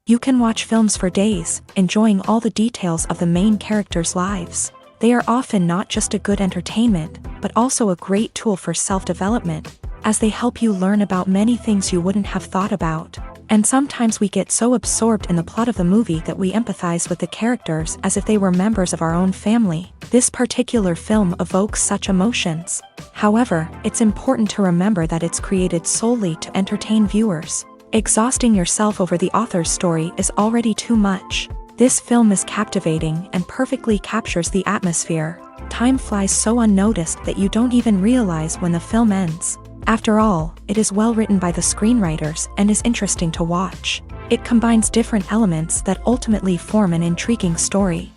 You can watch films for days, enjoying all the details of the main characters' lives. They are often not just a good entertainment, but also a great tool for self-development, as they help you learn about many things you wouldn't have thought about. And sometimes we get so absorbed in the plot of the movie that we empathize with the characters as if they were members of our own family. This particular film evokes such emotions. However, it's important to remember that it's created solely to entertain viewers. Exhausting yourself over the author's story is already too much. This film is captivating and perfectly captures the atmosphere. Time flies so unnoticed that you don't even realize when the film ends. After all, it is well written by the screenwriters and is interesting to watch. It combines different elements that ultimately form an intriguing story.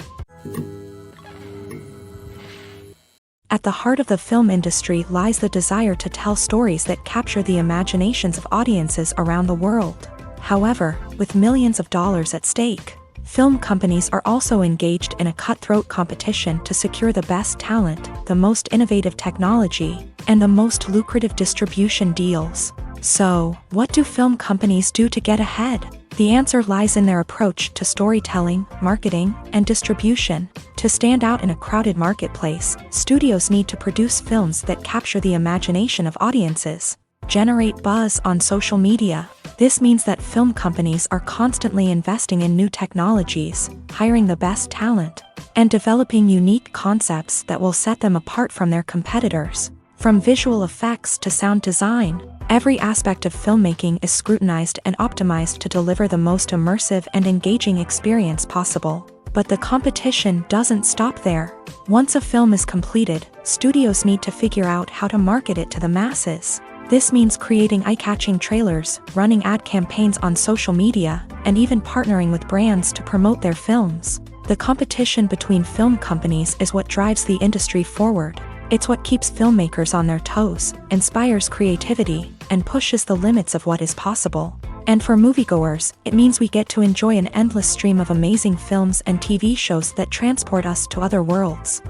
At the heart of the film industry lies the desire to tell stories that capture the imaginations of audiences around the world. However, with millions of dollars at stake, film companies are also engaged in a cutthroat competition to secure the best talent, the most innovative technology, and the most lucrative distribution deals. So, what do film companies do to get ahead? The answer lies in their approach to storytelling, marketing, and distribution. To stand out in a crowded marketplace, studios need to produce films that capture the imagination of audiences, generate buzz on social media. This means that film companies are constantly investing in new technologies, hiring the best talent, and developing unique concepts that will set them apart from their competitors. From visual effects to sound design, every aspect of filmmaking is scrutinized and optimized to deliver the most immersive and engaging experience possible. But the competition doesn't stop there. Once a film is completed, studios need to figure out how to market it to the masses. This means creating eye-catching trailers, running ad campaigns on social media, and even partnering with brands to promote their films. The competition between film companies is what drives the industry forward. It's what keeps filmmakers on their toes, inspires creativity, and pushes the limits of what is possible. And for moviegoers, it means we get to enjoy an endless stream of amazing films and TV shows that transport us to other worlds.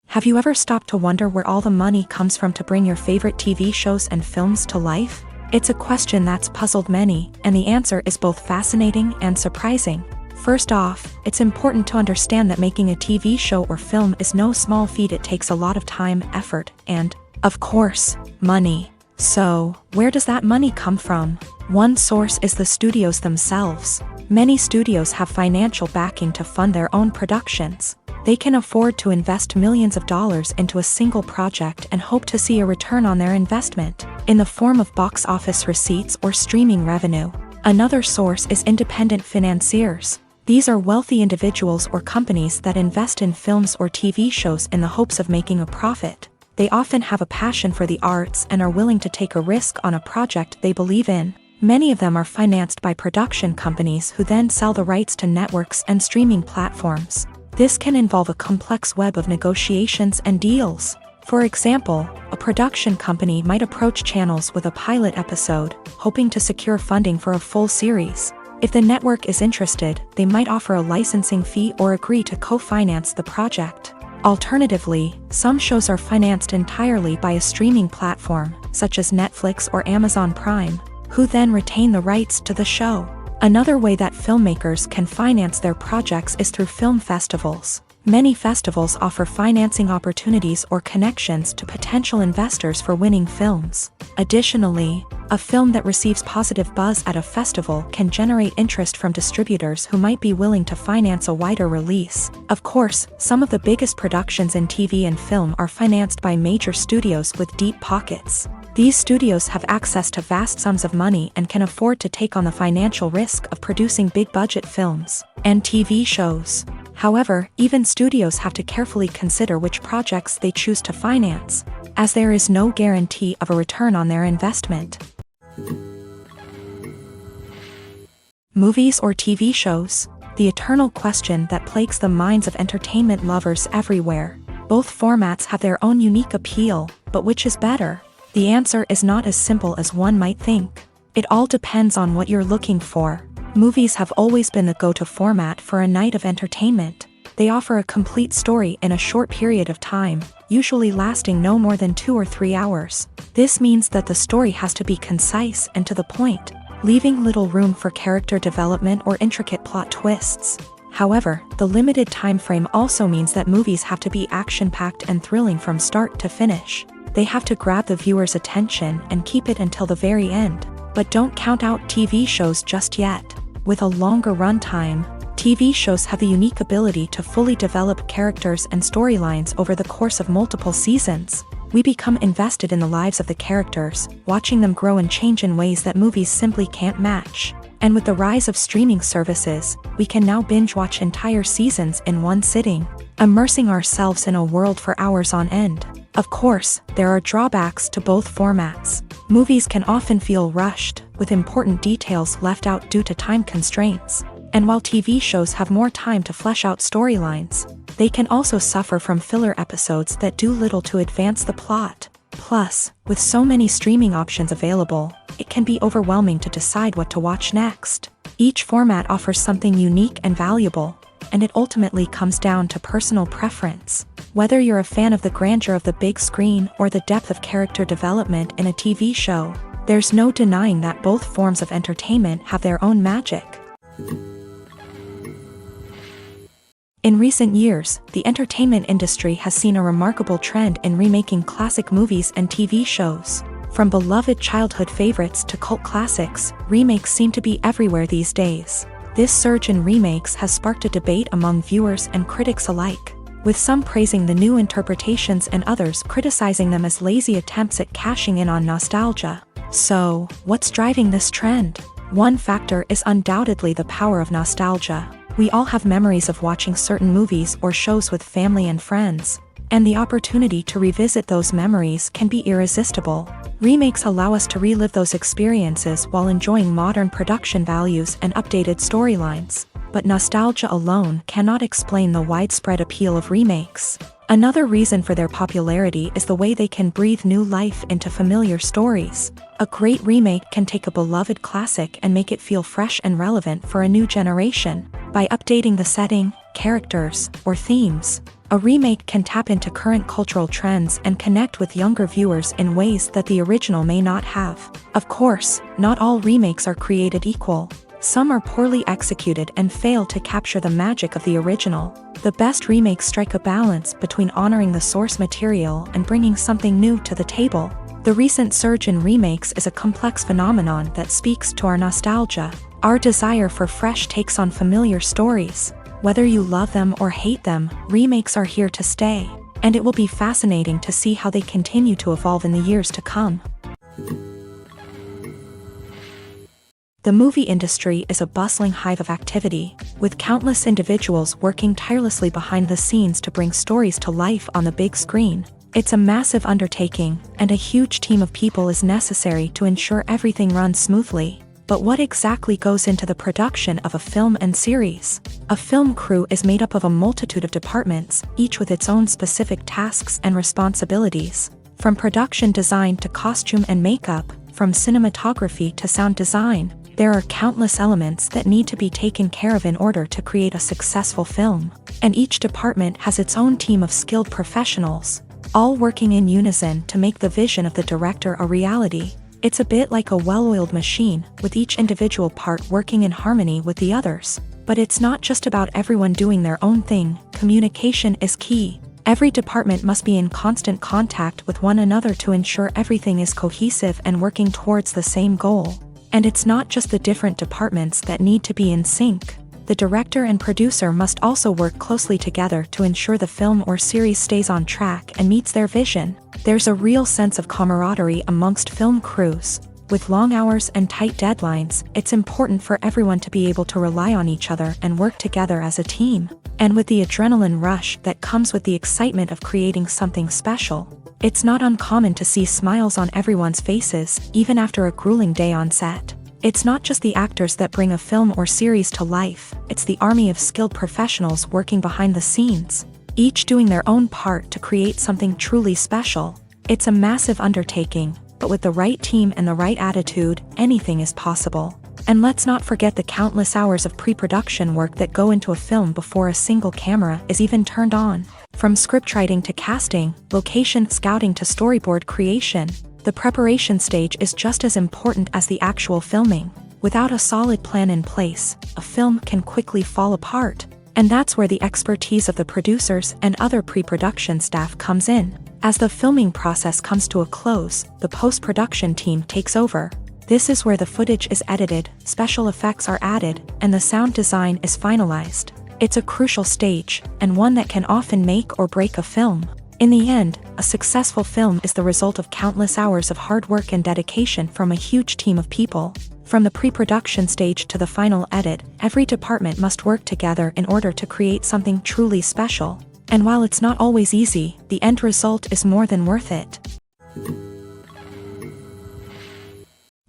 Have you ever stopped to wonder where all the money comes from to bring your favorite TV shows and films to life? It's a question that's puzzled many, and the answer is both fascinating and surprising. First off, it's important to understand that making a TV show or film is no small feat. It takes a lot of time, effort, and, of course, money. So, where does that money come from? One source is the studios themselves. Many studios have financial backing to fund their own productions. They can afford to invest millions of dollars into a single project and hope to see a return on their investment, in the form of box office receipts or streaming revenue. Another source is independent financiers. These are wealthy individuals or companies that invest in films or TV shows in the hopes of making a profit. They often have a passion for the arts and are willing to take a risk on a project they believe in. Many of them are financed by production companies who then sell the rights to networks and streaming platforms. This can involve a complex web of negotiations and deals. For example, a production company might approach channels with a pilot episode, hoping to secure funding for a full series. If the network is interested, they might offer a licensing fee or agree to co-finance the project. Alternatively, some shows are financed entirely by a streaming platform, such as Netflix or Amazon Prime, who then retain the rights to the show. Another way that filmmakers can finance their projects is through film festivals. Many festivals offer financing opportunities or connections to potential investors for winning films. Additionally, A film that receives positive buzz at a festival can generate interest from distributors who might be willing to finance a wider release. Of course, some of the biggest productions in TV and film are financed by major studios with deep pockets. These studios have access to vast sums of money and can afford to take on the financial risk of producing big-budget films and TV shows. However, even studios have to carefully consider which projects they choose to finance, as there is no guarantee of a return on their investment. Movies or TV shows? The eternal question that plagues the minds of entertainment lovers everywhere. Both formats have their own unique appeal, but which is better? The answer is not as simple as one might think. It all depends on what you're looking for. Movies have always been the go-to format for a night of entertainment. They offer a complete story in a short period of time, usually lasting no more than 2 or 3 hours. This means that the story has to be concise and to the point, leaving little room for character development or intricate plot twists. However, the limited time frame also means that movies have to be action-packed and thrilling from start to finish. They have to grab the viewer's attention and keep it until the very end. But don't count out TV shows just yet. With a longer runtime, TV shows have the unique ability to fully develop characters and storylines over the course of multiple seasons. We become invested in the lives of the characters, watching them grow and change in ways that movies simply can't match. And with the rise of streaming services, we can now binge-watch entire seasons in one sitting, immersing ourselves in a world for hours on end. Of course, there are drawbacks to both formats. Movies can often feel rushed, with important details left out due to time constraints. And while TV shows have more time to flesh out storylines, they can also suffer from filler episodes that do little to advance the plot. Plus, with so many streaming options available, it can be overwhelming to decide what to watch next. Each format offers something unique and valuable, and it ultimately comes down to personal preference. Whether you're a fan of the grandeur of the big screen or the depth of character development in a TV show, there's no denying that both forms of entertainment have their own magic. In recent years, the entertainment industry has seen a remarkable trend in remaking classic movies and TV shows. From beloved childhood favorites to cult classics, remakes seem to be everywhere these days. This surge in remakes has sparked a debate among viewers and critics alike, with some praising the new interpretations and others criticizing them as lazy attempts at cashing in on nostalgia. So, what's driving this trend? One factor is undoubtedly the power of nostalgia. We all have memories of watching certain movies or shows with family and friends, and the opportunity to revisit those memories can be irresistible. Remakes allow us to relive those experiences while enjoying modern production values and updated storylines. But nostalgia alone cannot explain the widespread appeal of remakes. Another reason for their popularity is the way they can breathe new life into familiar stories. A great remake can take a beloved classic and make it feel fresh and relevant for a new generation. By updating the setting, characters, or themes, a remake can tap into current cultural trends and connect with younger viewers in ways that the original may not have. Of course, not all remakes are created equal. Some are poorly executed and fail to capture the magic of the original. The best remakes strike a balance between honoring the source material and bringing something new to the table. The recent surge in remakes is a complex phenomenon that speaks to our nostalgia, our desire for fresh takes on familiar stories. Whether you love them or hate them, remakes are here to stay, and it will be fascinating to see how they continue to evolve in the years to come. The movie industry is a bustling hive of activity, with countless individuals working tirelessly behind the scenes to bring stories to life on the big screen. It's a massive undertaking, and a huge team of people is necessary to ensure everything runs smoothly. But what exactly goes into the production of a film and series? A film crew is made up of a multitude of departments, each with its own specific tasks and responsibilities. From production design to costume and makeup, from cinematography to sound design, there are countless elements that need to be taken care of in order to create a successful film. And each department has its own team of skilled professionals, all working in unison to make the vision of the director a reality. It's a bit like a well-oiled machine, with each individual part working in harmony with the others. But it's not just about everyone doing their own thing. Communication is key. Every department must be in constant contact with one another to ensure everything is cohesive and working towards the same goal. And it's not just the different departments that need to be in sync. The director and producer must also work closely together to ensure the film or series stays on track and meets their vision. There's a real sense of camaraderie amongst film crews. With long hours and tight deadlines, it's important for everyone to be able to rely on each other and work together as a team. And with the adrenaline rush that comes with the excitement of creating something special, it's not uncommon to see smiles on everyone's faces, even after a grueling day on set. It's not just the actors that bring a film or series to life, it's the army of skilled professionals working behind the scenes, each doing their own part to create something truly special. It's a massive undertaking, but with the right team and the right attitude, anything is possible. And let's not forget the countless hours of pre-production work that go into a film before a single camera is even turned on. From scriptwriting to casting, location scouting to storyboard creation, the preparation stage is just as important as the actual filming. Without a solid plan in place, a film can quickly fall apart. And that's where the expertise of the producers and other pre-production staff comes in. As the filming process comes to a close, the post-production team takes over. This is where the footage is edited, special effects are added, and the sound design is finalized. It's a crucial stage, and one that can often make or break a film. In the end, a successful film is the result of countless hours of hard work and dedication from a huge team of people. From the pre-production stage to the final edit, every department must work together in order to create something truly special. And while it's not always easy, the end result is more than worth it.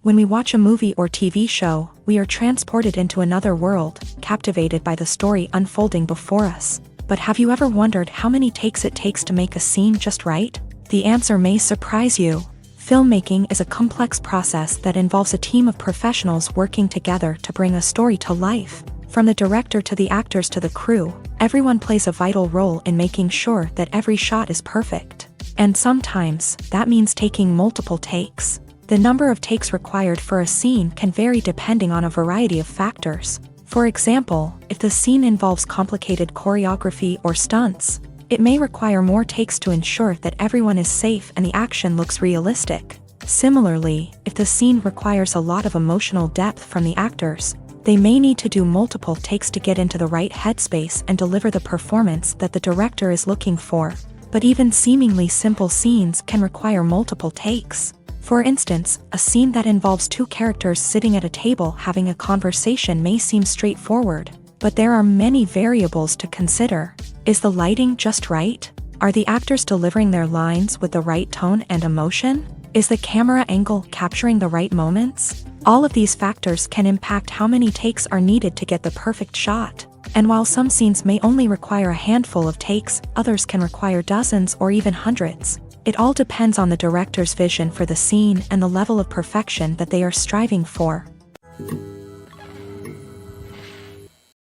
When we watch a movie or TV show, we are transported into another world, captivated by the story unfolding before us. But have you ever wondered how many takes it takes to make a scene just right? The answer may surprise you. Filmmaking is a complex process that involves a team of professionals working together to bring a story to life. From the director to the actors to the crew, everyone plays a vital role in making sure that every shot is perfect. And sometimes, that means taking multiple takes. The number of takes required for a scene can vary depending on a variety of factors. For example, if the scene involves complicated choreography or stunts, it may require more takes to ensure that everyone is safe and the action looks realistic. Similarly, if the scene requires a lot of emotional depth from the actors, they may need to do multiple takes to get into the right headspace and deliver the performance that the director is looking for. But even seemingly simple scenes can require multiple takes. For instance, a scene that involves two characters sitting at a table having a conversation may seem straightforward, but there are many variables to consider. Is the lighting just right? Are the actors delivering their lines with the right tone and emotion? Is the camera angle capturing the right moments? All of these factors can impact how many takes are needed to get the perfect shot. And while some scenes may only require a handful of takes, others can require dozens or even hundreds. It all depends on the director's vision for the scene and the level of perfection that they are striving for.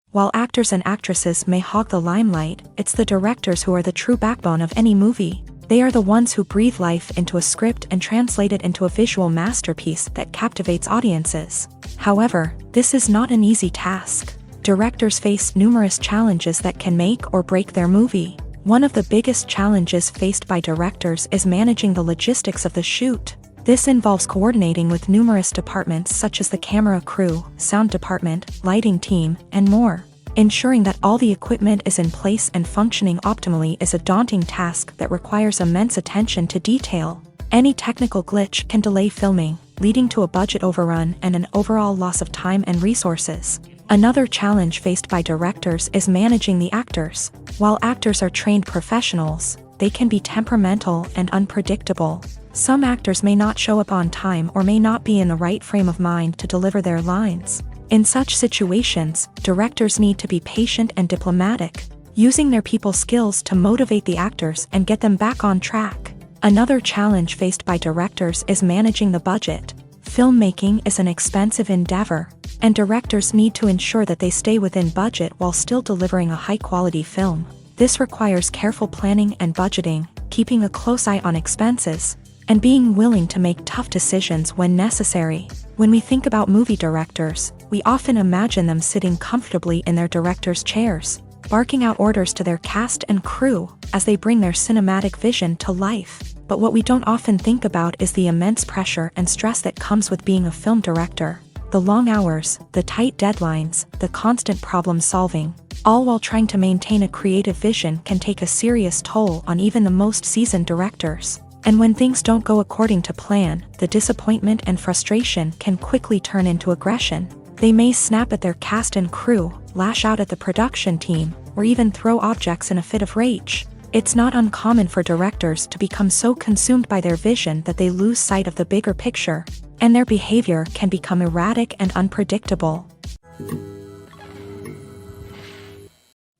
While actors and actresses may hog the limelight, it's the directors who are the true backbone of any movie. They are the ones who breathe life into a script and translate it into a visual masterpiece that captivates audiences. However, this is not an easy task. Directors face numerous challenges that can make or break their movie. One of the biggest challenges faced by directors is managing the logistics of the shoot. This involves coordinating with numerous departments such as the camera crew, sound department, lighting team, and more. Ensuring that all the equipment is in place and functioning optimally is a daunting task that requires immense attention to detail. Any technical glitch can delay filming, leading to a budget overrun and an overall loss of time and resources. Another challenge faced by directors is managing the actors. While actors are trained professionals, they can be temperamental and unpredictable. Some actors may not show up on time or may not be in the right frame of mind to deliver their lines. In such situations, directors need to be patient and diplomatic, using their people skills to motivate the actors and get them back on track. Another challenge faced by directors is managing the budget. Filmmaking is an expensive endeavor, and directors need to ensure that they stay within budget while still delivering a high-quality film. This requires careful planning and budgeting, keeping a close eye on expenses, and being willing to make tough decisions when necessary. When we think about movie directors, we often imagine them sitting comfortably in their director's chairs. barking out orders to their cast and crew as they bring their cinematic vision to life. But what we don't often think about is the immense pressure and stress that comes with being a film director. The long hours, the tight deadlines, the constant problem solving, all while trying to maintain a creative vision can take a serious toll on even the most seasoned directors. And when things don't go according to plan, the disappointment and frustration can quickly turn into aggression. They may snap at their cast and crew, lash out at the production team, or even throw objects in a fit of rage. It's not uncommon for directors to become so consumed by their vision that they lose sight of the bigger picture, and their behavior can become erratic and unpredictable.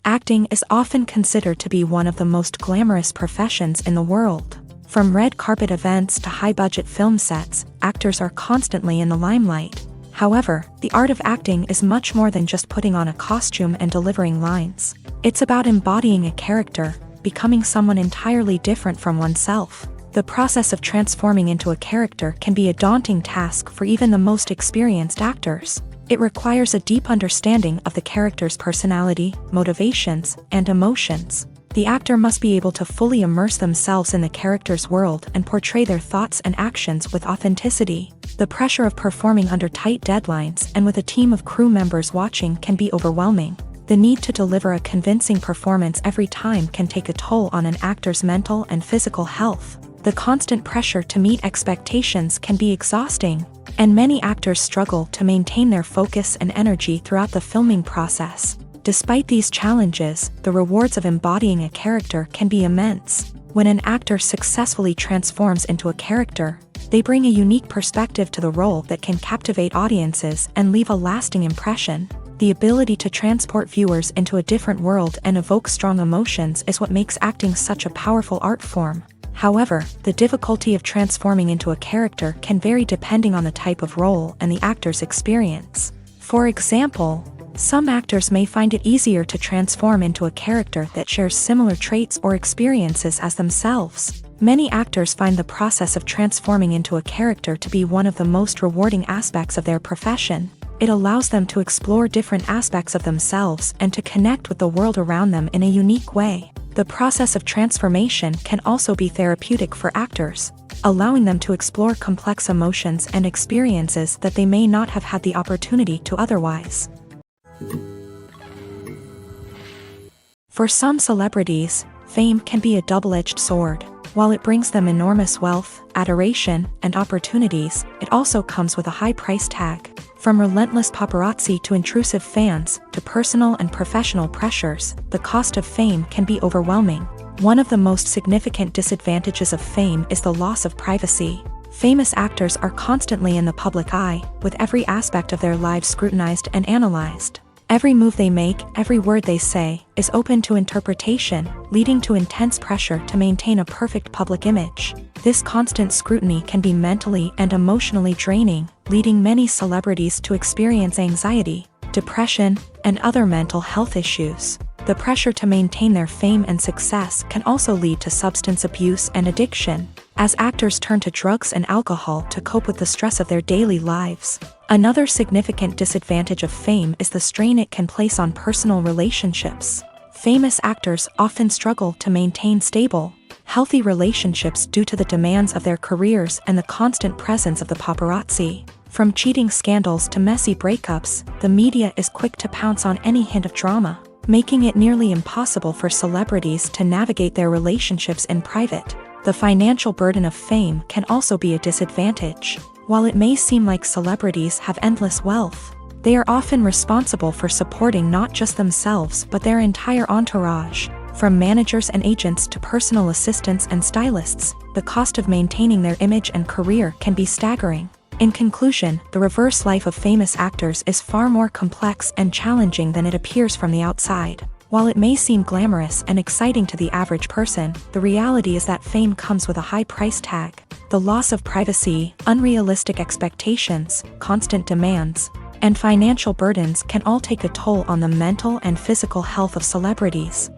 Acting is often considered to be one of the most glamorous professions in the world. From red carpet events to high-budget film sets, actors are constantly in the limelight. However, the art of acting is much more than just putting on a costume and delivering lines. It's about embodying a character, becoming someone entirely different from oneself. The process of transforming into a character can be a daunting task for even the most experienced actors. It requires a deep understanding of the character's personality, motivations, and emotions. The actor must be able to fully immerse themselves in the character's world and portray their thoughts and actions with authenticity. The pressure of performing under tight deadlines and with a team of crew members watching can be overwhelming. The need to deliver a convincing performance every time can take a toll on an actor's mental and physical health. The constant pressure to meet expectations can be exhausting, and many actors struggle to maintain their focus and energy throughout the filming process. Despite these challenges, the rewards of embodying a character can be immense. When an actor successfully transforms into a character, they bring a unique perspective to the role that can captivate audiences and leave a lasting impression. The ability to transport viewers into a different world and evoke strong emotions is what makes acting such a powerful art form. However, the difficulty of transforming into a character can vary depending on the type of role and the actor's experience. For example, some actors may find it easier to transform into a character that shares similar traits or experiences as themselves. Many actors find the process of transforming into a character to be one of the most rewarding aspects of their profession. It allows them to explore different aspects of themselves and to connect with the world around them in a unique way. The process of transformation can also be therapeutic for actors, allowing them to explore complex emotions and experiences that they may not have had the opportunity to otherwise. For some celebrities, fame can be a double-edged sword. While it brings them enormous wealth, adoration, and opportunities, it also comes with a high price tag. From relentless paparazzi to intrusive fans, to personal and professional pressures, the cost of fame can be overwhelming. One of the most significant disadvantages of fame is the loss of privacy. Famous actors are constantly in the public eye, with every aspect of their lives scrutinized and analyzed. Every move they make, every word they say, is open to interpretation, leading to intense pressure to maintain a perfect public image. This constant scrutiny can be mentally and emotionally draining, leading many celebrities to experience anxiety, depression, and other mental health issues. The pressure to maintain their fame and success can also lead to substance abuse and addiction, as actors turn to drugs and alcohol to cope with the stress of their daily lives. Another significant disadvantage of fame is the strain it can place on personal relationships. Famous actors often struggle to maintain stable, healthy relationships due to the demands of their careers and the constant presence of the paparazzi. From cheating scandals to messy breakups, the media is quick to pounce on any hint of drama, making it nearly impossible for celebrities to navigate their relationships in private. The financial burden of fame can also be a disadvantage. While it may seem like celebrities have endless wealth, they are often responsible for supporting not just themselves but their entire entourage. From managers and agents to personal assistants and stylists, the cost of maintaining their image and career can be staggering. In conclusion, the reverse life of famous actors is far more complex and challenging than it appears from the outside. While it may seem glamorous and exciting to the average person, the reality is that fame comes with a high price tag. The loss of privacy, unrealistic expectations, constant demands, and financial burdens can all take a toll on the mental and physical health of celebrities.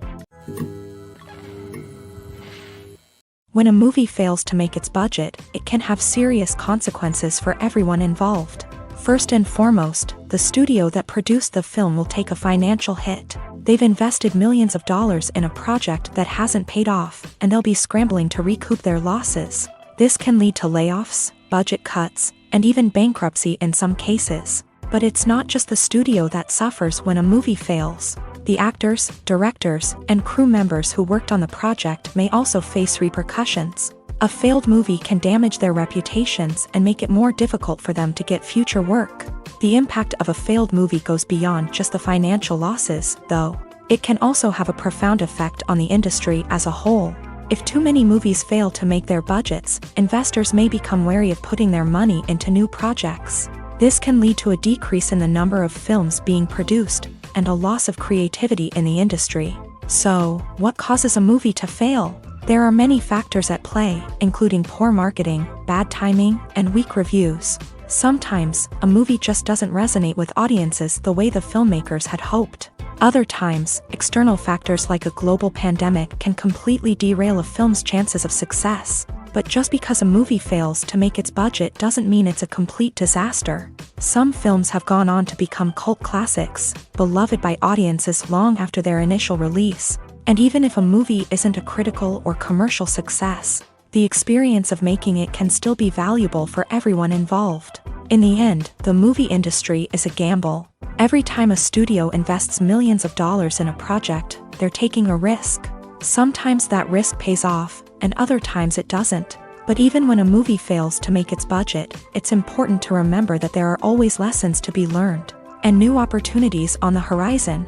When a movie fails to make its budget, it can have serious consequences for everyone involved. First and foremost, the studio that produced the film will take a financial hit. They've invested millions of dollars in a project that hasn't paid off, and they'll be scrambling to recoup their losses. This can lead to layoffs, budget cuts, and even bankruptcy in some cases. But it's not just the studio that suffers when a movie fails. The actors, directors, and crew members who worked on the project may also face repercussions. A failed movie can damage their reputations and make it more difficult for them to get future work. The impact of a failed movie goes beyond just the financial losses, though. It can also have a profound effect on the industry as a whole. If too many movies fail to make their budgets, investors may become wary of putting their money into new projects. This can lead to a decrease in the number of films being produced, and a loss of creativity in the industry. So, what causes a movie to fail? There are many factors at play, including poor marketing, bad timing, and weak reviews. Sometimes, a movie just doesn't resonate with audiences the way the filmmakers had hoped. Other times, external factors like a global pandemic can completely derail a film's chances of success. But just because a movie fails to make its budget doesn't mean it's a complete disaster. Some films have gone on to become cult classics, beloved by audiences long after their initial release. And even if a movie isn't a critical or commercial success, the experience of making it can still be valuable for everyone involved. In the end, the movie industry is a gamble. Every time a studio invests millions of dollars in a project, they're taking a risk. Sometimes that risk pays off, and other times it doesn't. But even when a movie fails to make its budget, it's important to remember that there are always lessons to be learned, and new opportunities on the horizon.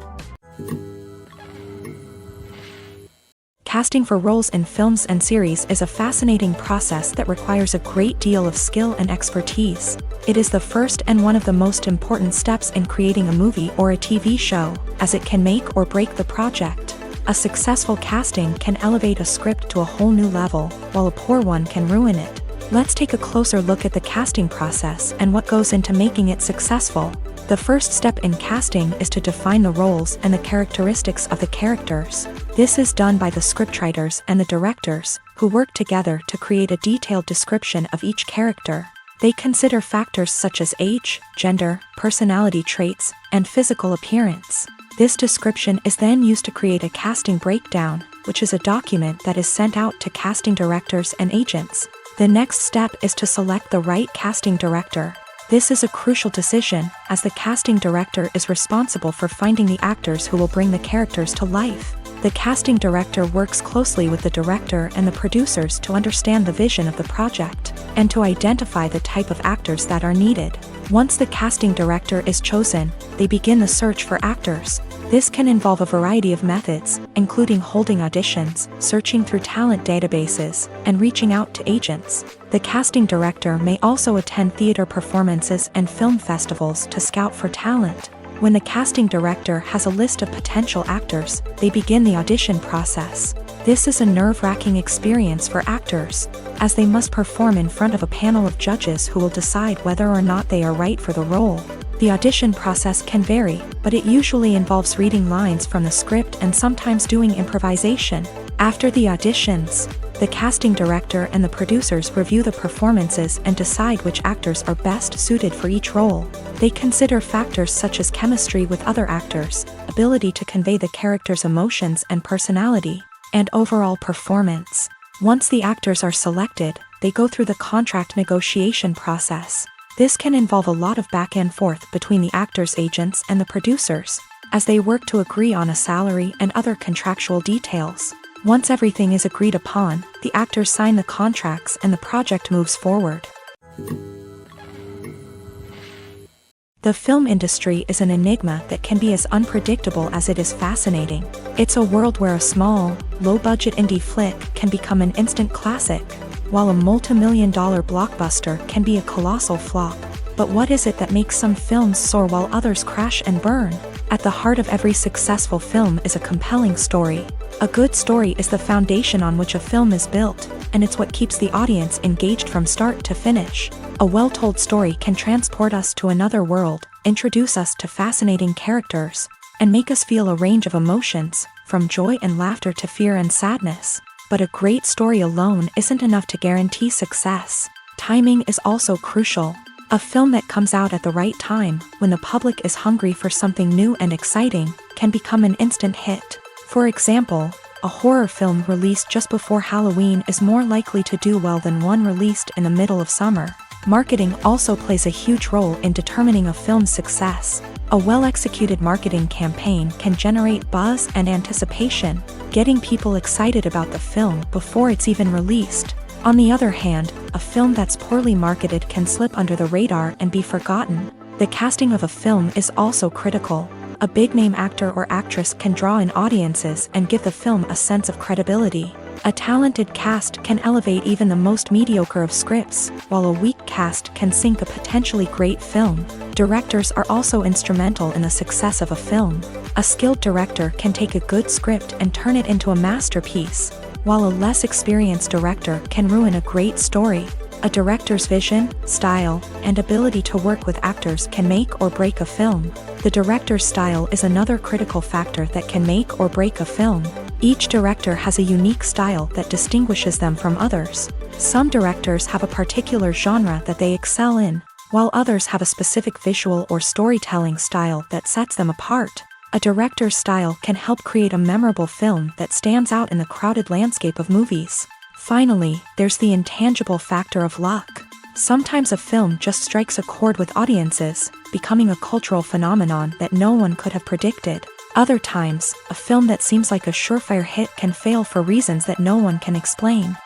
Casting for roles in films and series is a fascinating process that requires a great deal of skill and expertise. It is the first and one of the most important steps in creating a movie or a TV show, as it can make or break the project. A successful casting can elevate a script to a whole new level, while a poor one can ruin it. Let's take a closer look at the casting process and what goes into making it successful. The first step in casting is to define the roles and the characteristics of the characters. This is done by the scriptwriters and the directors, who work together to create a detailed description of each character. They consider factors such as age, gender, personality traits, and physical appearance. This description is then used to create a casting breakdown, which is a document that is sent out to casting directors and agents. The next step is to select the right casting director. This is a crucial decision, as the casting director is responsible for finding the actors who will bring the characters to life. The casting director works closely with the director and the producers to understand the vision of the project, and to identify the type of actors that are needed. Once the casting director is chosen, they begin the search for actors. This can involve a variety of methods, including holding auditions, searching through talent databases, and reaching out to agents. The casting director may also attend theater performances and film festivals to scout for talent. When the casting director has a list of potential actors, they begin the audition process. This is a nerve-wracking experience for actors, as they must perform in front of a panel of judges who will decide whether or not they are right for the role. The audition process can vary, but it usually involves reading lines from the script and sometimes doing improvisation. After the auditions, the casting director and the producers review the performances and decide which actors are best suited for each role. They consider factors such as chemistry with other actors, ability to convey the character's emotions and personality, and overall performance. Once the actors are selected, they go through the contract negotiation process. This can involve a lot of back and forth between the actors' agents and the producers, as they work to agree on a salary and other contractual details. Once everything is agreed upon, the actors sign the contracts and the project moves forward. The film industry is an enigma that can be as unpredictable as it is fascinating. It's a world where a small, low-budget indie flick can become an instant classic, while a multi-million-dollar blockbuster can be a colossal flop. But what is it that makes some films soar while others crash and burn? At the heart of every successful film is a compelling story. A good story is the foundation on which a film is built, and it's what keeps the audience engaged from start to finish. A well-told story can transport us to another world, introduce us to fascinating characters, and make us feel a range of emotions, from joy and laughter to fear and sadness. But a great story alone isn't enough to guarantee success. Timing is also crucial. A film that comes out at the right time, when the public is hungry for something new and exciting, can become an instant hit. For example, a horror film released just before Halloween is more likely to do well than one released in the middle of summer. Marketing also plays a huge role in determining a film's success. A well-executed marketing campaign can generate buzz and anticipation, getting people excited about the film before it's even released. On the other hand, a film that's poorly marketed can slip under the radar and be forgotten. The casting of a film is also critical. A big-name actor or actress can draw in audiences and give the film a sense of credibility. A talented cast can elevate even the most mediocre of scripts, while a weak cast can sink a potentially great film. Directors are also instrumental in the success of a film. A skilled director can take a good script and turn it into a masterpiece, while a less experienced director can ruin a great story. A director's vision, style, and ability to work with actors can make or break a film. The director's style is another critical factor that can make or break a film. Each director has a unique style that distinguishes them from others. Some directors have a particular genre that they excel in, while others have a specific visual or storytelling style that sets them apart. A director's style can help create a memorable film that stands out in the crowded landscape of movies. Finally, there's the intangible factor of luck. Sometimes a film just strikes a chord with audiences, becoming a cultural phenomenon that no one could have predicted. Other times, a film that seems like a surefire hit can fail for reasons that no one can explain.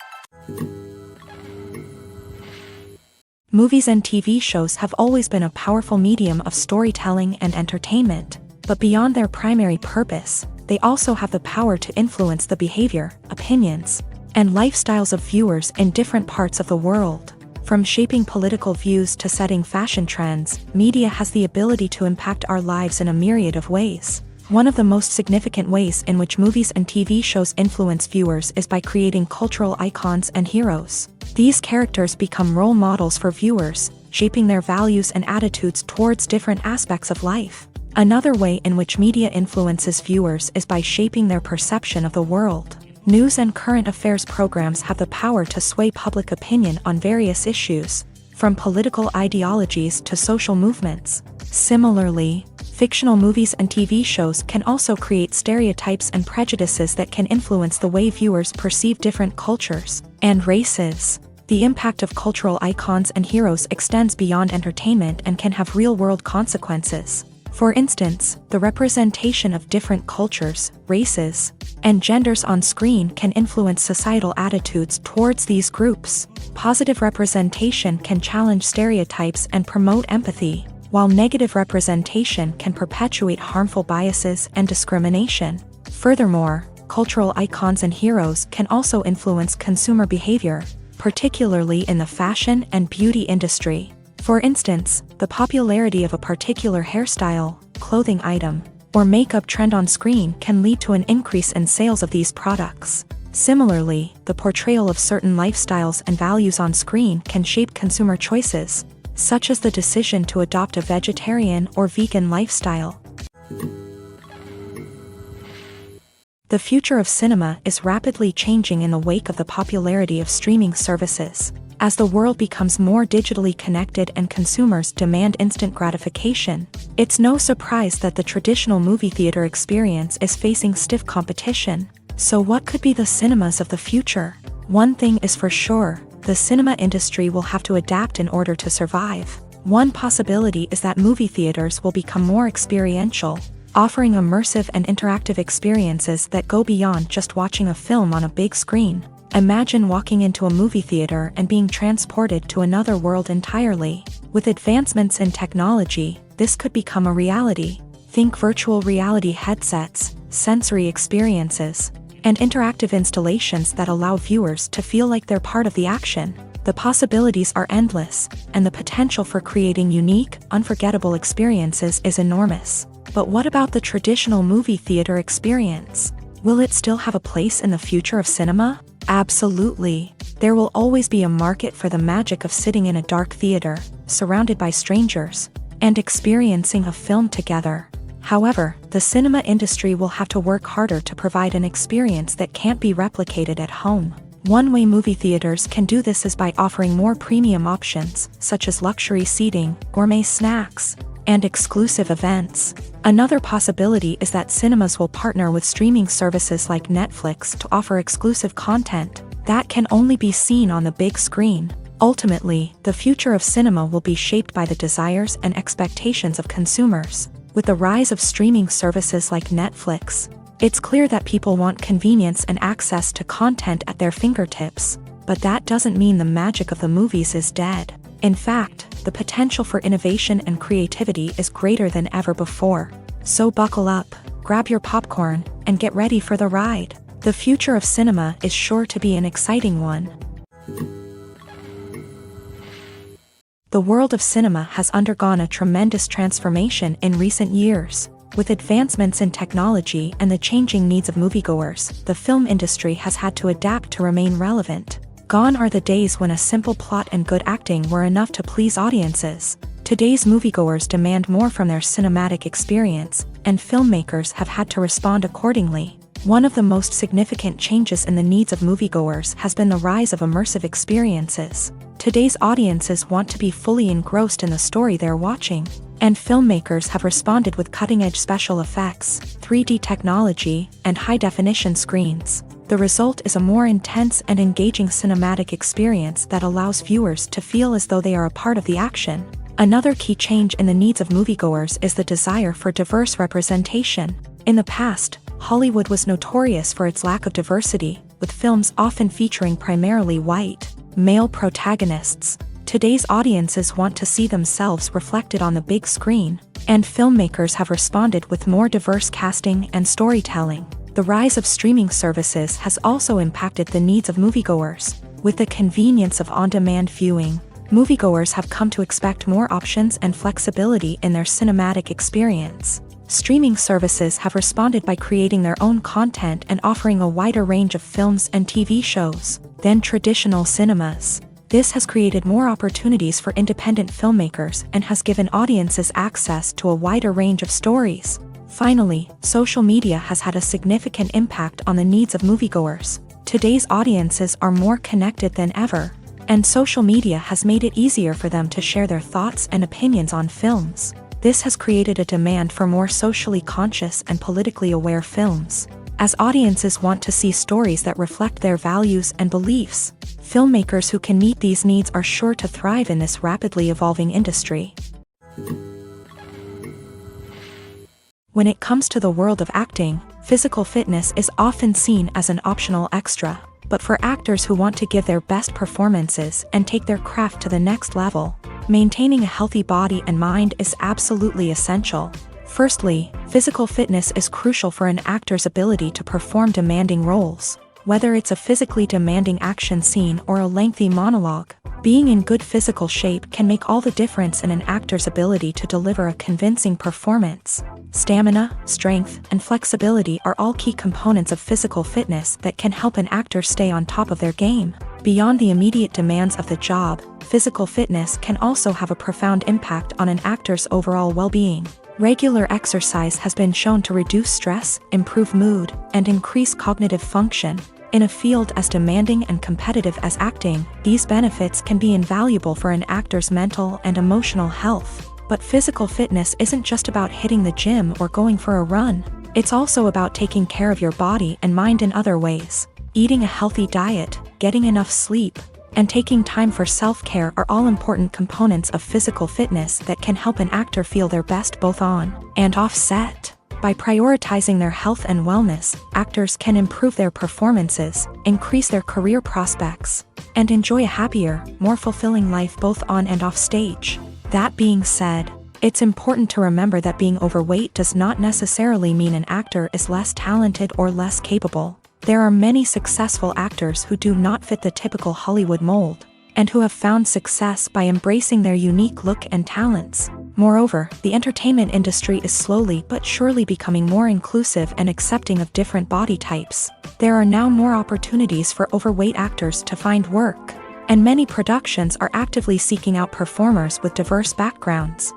Movies and TV shows have always been a powerful medium of storytelling and entertainment, but beyond their primary purpose, they also have the power to influence the behavior, opinions, and lifestyles of viewers in different parts of the world. From shaping political views to setting fashion trends, media has the ability to impact our lives in a myriad of ways. One of the most significant ways in which movies and TV shows influence viewers is by creating cultural icons and heroes. These characters become role models for viewers, shaping their values and attitudes towards different aspects of life. Another way in which media influences viewers is by shaping their perception of the world. News and current affairs programs have the power to sway public opinion on various issues, from political ideologies to social movements. Similarly, fictional movies and TV shows can also create stereotypes and prejudices that can influence the way viewers perceive different cultures and races. The impact of cultural icons and heroes extends beyond entertainment and can have real-world consequences. For instance, the representation of different cultures, races, and genders on screen can influence societal attitudes towards these groups. Positive representation can challenge stereotypes and promote empathy, while negative representation can perpetuate harmful biases and discrimination. Furthermore, cultural icons and heroes can also influence consumer behavior, particularly in the fashion and beauty industry. For instance, the popularity of a particular hairstyle, clothing item, or makeup trend on screen can lead to an increase in sales of these products. Similarly, the portrayal of certain lifestyles and values on screen can shape consumer choices, such as the decision to adopt a vegetarian or vegan lifestyle. The future of cinema is rapidly changing in the wake of the popularity of streaming services. As the world becomes more digitally connected and consumers demand instant gratification, it's no surprise that the traditional movie theater experience is facing stiff competition. So what could be the cinemas of the future? One thing is for sure, the cinema industry will have to adapt in order to survive. One possibility is that movie theaters will become more experiential, offering immersive and interactive experiences that go beyond just watching a film on a big screen. Imagine walking into a movie theater and being transported to another world entirely. With advancements in technology, this could become a reality. Think virtual reality headsets, sensory experiences, and interactive installations that allow viewers to feel like they're part of the action. The possibilities are endless, and the potential for creating unique, unforgettable experiences is enormous. But what about the traditional movie theater experience? Will it still have a place in the future of cinema? Absolutely. There will always be a market for the magic of sitting in a dark theater, surrounded by strangers, and experiencing a film together. However, the cinema industry will have to work harder to provide an experience that can't be replicated at home. One way movie theaters can do this is by offering more premium options, such as luxury seating, gourmet snacks, and exclusive events. Another possibility is that cinemas will partner with streaming services like Netflix to offer exclusive content that can only be seen on the big screen. Ultimately, the future of cinema will be shaped by the desires and expectations of consumers. With the rise of streaming services like Netflix, it's clear that people want convenience and access to content at their fingertips. But that doesn't mean the magic of the movies is dead. In fact, the potential for innovation and creativity is greater than ever before. So buckle up, grab your popcorn, and get ready for the ride. The future of cinema is sure to be an exciting one. The world of cinema has undergone a tremendous transformation in recent years. With advancements in technology and the changing needs of moviegoers, the film industry has had to adapt to remain relevant. Gone are the days when a simple plot and good acting were enough to please audiences. Today's moviegoers demand more from their cinematic experience, and filmmakers have had to respond accordingly. One of the most significant changes in the needs of moviegoers has been the rise of immersive experiences. Today's audiences want to be fully engrossed in the story they're watching, and filmmakers have responded with cutting-edge special effects, 3D technology, and high-definition screens. The result is a more intense and engaging cinematic experience that allows viewers to feel as though they are a part of the action. Another key change in the needs of moviegoers is the desire for diverse representation. In the past, Hollywood was notorious for its lack of diversity, with films often featuring primarily white, male protagonists. Today's audiences want to see themselves reflected on the big screen, and filmmakers have responded with more diverse casting and storytelling. The rise of streaming services has also impacted the needs of moviegoers. With the convenience of on-demand viewing, moviegoers have come to expect more options and flexibility in their cinematic experience. Streaming services have responded by creating their own content and offering a wider range of films and TV shows than traditional cinemas. This has created more opportunities for independent filmmakers and has given audiences access to a wider range of stories. Finally, social media has had a significant impact on the needs of moviegoers. Today's audiences are more connected than ever, and social media has made it easier for them to share their thoughts and opinions on films. This has created a demand for more socially conscious and politically aware films. As audiences want to see stories that reflect their values and beliefs, filmmakers who can meet these needs are sure to thrive in this rapidly evolving industry. When it comes to the world of acting, physical fitness is often seen as an optional extra. But for actors who want to give their best performances and take their craft to the next level, maintaining a healthy body and mind is absolutely essential. Firstly, physical fitness is crucial for an actor's ability to perform demanding roles. Whether it's a physically demanding action scene or a lengthy monologue, being in good physical shape can make all the difference in an actor's ability to deliver a convincing performance. Stamina, strength, and flexibility are all key components of physical fitness that can help an actor stay on top of their game. Beyond the immediate demands of the job, physical fitness can also have a profound impact on an actor's overall well-being. Regular exercise has been shown to reduce stress, improve mood, and increase cognitive function. In a field as demanding and competitive as acting, these benefits can be invaluable for an actor's mental and emotional health. But physical fitness isn't just about hitting the gym or going for a run. It's also about taking care of your body and mind in other ways. Eating a healthy diet, getting enough sleep, and taking time for self-care are all important components of physical fitness that can help an actor feel their best both on and off set. By prioritizing their health and wellness, actors can improve their performances, increase their career prospects, and enjoy a happier, more fulfilling life both on and off stage. That being said, it's important to remember that being overweight does not necessarily mean an actor is less talented or less capable. There are many successful actors who do not fit the typical Hollywood mold, and who have found success by embracing their unique look and talents. Moreover, the entertainment industry is slowly but surely becoming more inclusive and accepting of different body types. There are now more opportunities for overweight actors to find work, and many productions are actively seeking out performers with diverse backgrounds.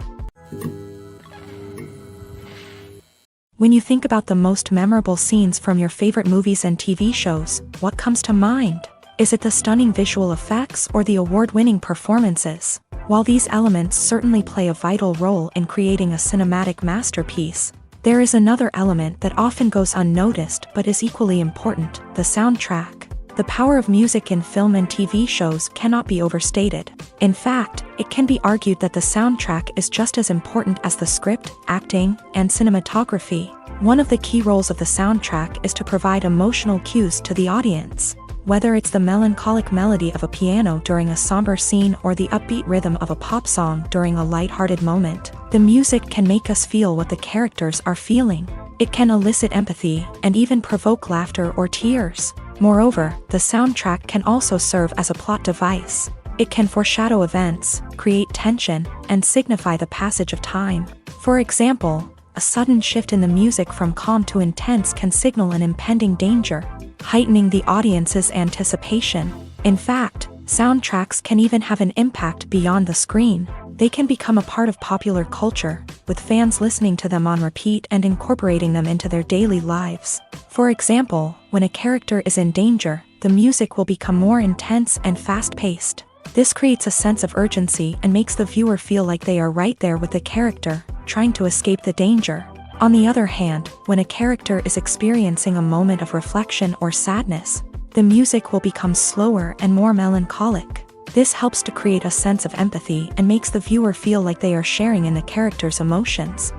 When you think about the most memorable scenes from your favorite movies and TV shows, what comes to mind? Is it the stunning visual effects or the award-winning performances? While these elements certainly play a vital role in creating a cinematic masterpiece, there is another element that often goes unnoticed but is equally important: the soundtrack. The power of music in film and TV shows cannot be overstated. In fact, it can be argued that the soundtrack is just as important as the script, acting, and cinematography. One of the key roles of the soundtrack is to provide emotional cues to the audience. Whether it's the melancholic melody of a piano during a somber scene or the upbeat rhythm of a pop song during a light-hearted moment, the music can make us feel what the characters are feeling. It can elicit empathy and even provoke laughter or tears. Moreover, the soundtrack can also serve as a plot device. It can foreshadow events, create tension, and signify the passage of time. For example, a sudden shift in the music from calm to intense can signal an impending danger, heightening the audience's anticipation. In fact, soundtracks can even have an impact beyond the screen. They can become a part of popular culture, with fans listening to them on repeat and incorporating them into their daily lives. For example, when a character is in danger, the music will become more intense and fast-paced. This creates a sense of urgency and makes the viewer feel like they are right there with the character, trying to escape the danger. On the other hand, when a character is experiencing a moment of reflection or sadness, the music will become slower and more melancholic. This helps to create a sense of empathy and makes the viewer feel like they are sharing in the character's emotions.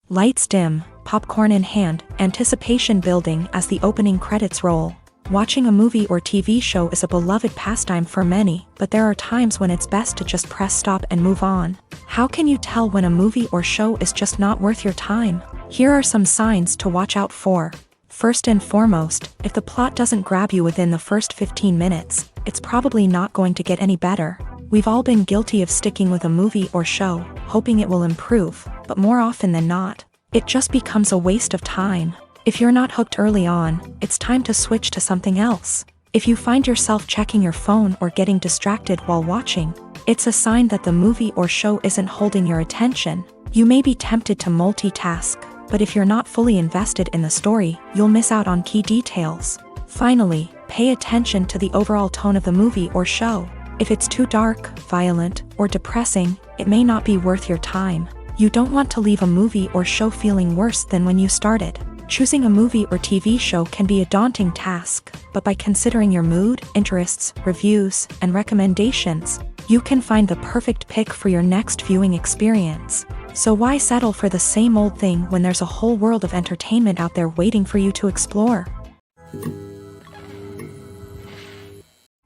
Lights dim, popcorn in hand, anticipation building as the opening credits roll. Watching a movie or TV show is a beloved pastime for many, but there are times when it's best to just press stop and move on. How can you tell when a movie or show is just not worth your time? Here are some signs to watch out for. First and foremost, if the plot doesn't grab you within the first 15 minutes, it's probably not going to get any better. We've all been guilty of sticking with a movie or show, hoping it will improve, but more often than not, it just becomes a waste of time. If you're not hooked early on, it's time to switch to something else. If you find yourself checking your phone or getting distracted while watching, it's a sign that the movie or show isn't holding your attention. You may be tempted to multitask, but if you're not fully invested in the story, you'll miss out on key details. Finally, pay attention to the overall tone of the movie or show. If it's too dark, violent, or depressing, it may not be worth your time. You don't want to leave a movie or show feeling worse than when you started. Choosing a movie or TV show can be a daunting task, but by considering your mood, interests, reviews, and recommendations, you can find the perfect pick for your next viewing experience. So why settle for the same old thing when there's a whole world of entertainment out there waiting for you to explore?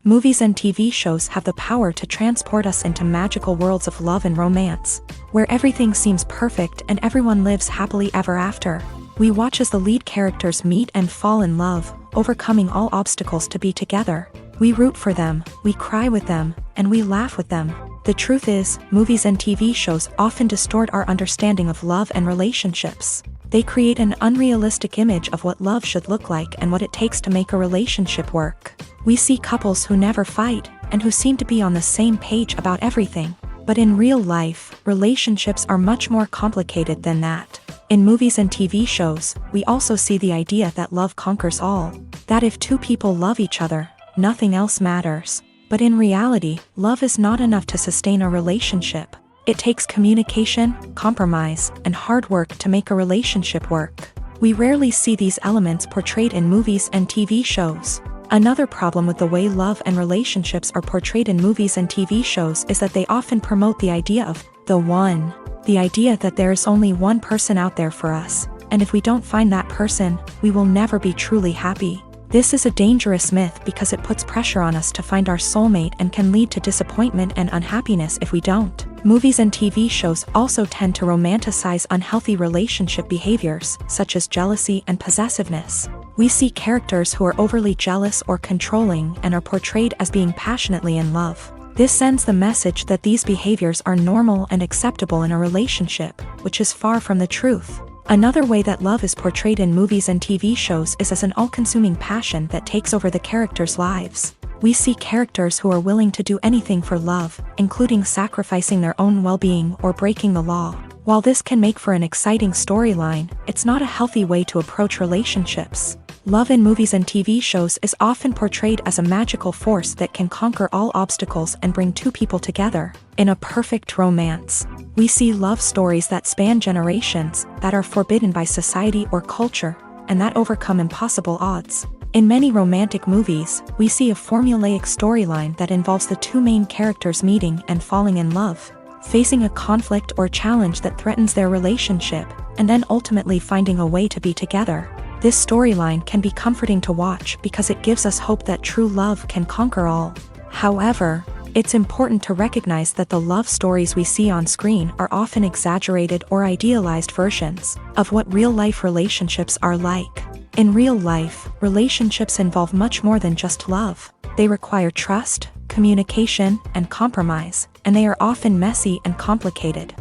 Movies and TV shows have the power to transport us into magical worlds of love and romance, where everything seems perfect and everyone lives happily ever after. We watch as the lead characters meet and fall in love, overcoming all obstacles to be together. We root for them, we cry with them, and we laugh with them. The truth is, movies and TV shows often distort our understanding of love and relationships. They create an unrealistic image of what love should look like and what it takes to make a relationship work. We see couples who never fight, and who seem to be on the same page about everything. But in real life, relationships are much more complicated than that. In movies and TV shows, we also see the idea that love conquers all. That if two people love each other, nothing else matters. But in reality, love is not enough to sustain a relationship. It takes communication, compromise, and hard work to make a relationship work. We rarely see these elements portrayed in movies and TV shows. Another problem with the way love and relationships are portrayed in movies and TV shows is that they often promote the idea of the one. The idea that there is only one person out there for us, and if we don't find that person, we will never be truly happy. This is a dangerous myth because it puts pressure on us to find our soulmate and can lead to disappointment and unhappiness if we don't. Movies and TV shows also tend to romanticize unhealthy relationship behaviors, such as jealousy and possessiveness. We see characters who are overly jealous or controlling and are portrayed as being passionately in love. This sends the message that these behaviors are normal and acceptable in a relationship, which is far from the truth. Another way that love is portrayed in movies and TV shows is as an all-consuming passion that takes over the characters' lives. We see characters who are willing to do anything for love, including sacrificing their own well-being or breaking the law. While this can make for an exciting storyline, it's not a healthy way to approach relationships. Love in movies and TV shows is often portrayed as a magical force that can conquer all obstacles and bring two people together. In a perfect romance, we see love stories that span generations, that are forbidden by society or culture, and that overcome impossible odds. In many romantic movies, we see a formulaic storyline that involves the two main characters meeting and falling in love, facing a conflict or challenge that threatens their relationship, and then ultimately finding a way to be together. This storyline can be comforting to watch because it gives us hope that true love can conquer all. However, it's important to recognize that the love stories we see on screen are often exaggerated or idealized versions of what real-life relationships are like. In real life, relationships involve much more than just love. They require trust, communication, and compromise, and they are often messy and complicated.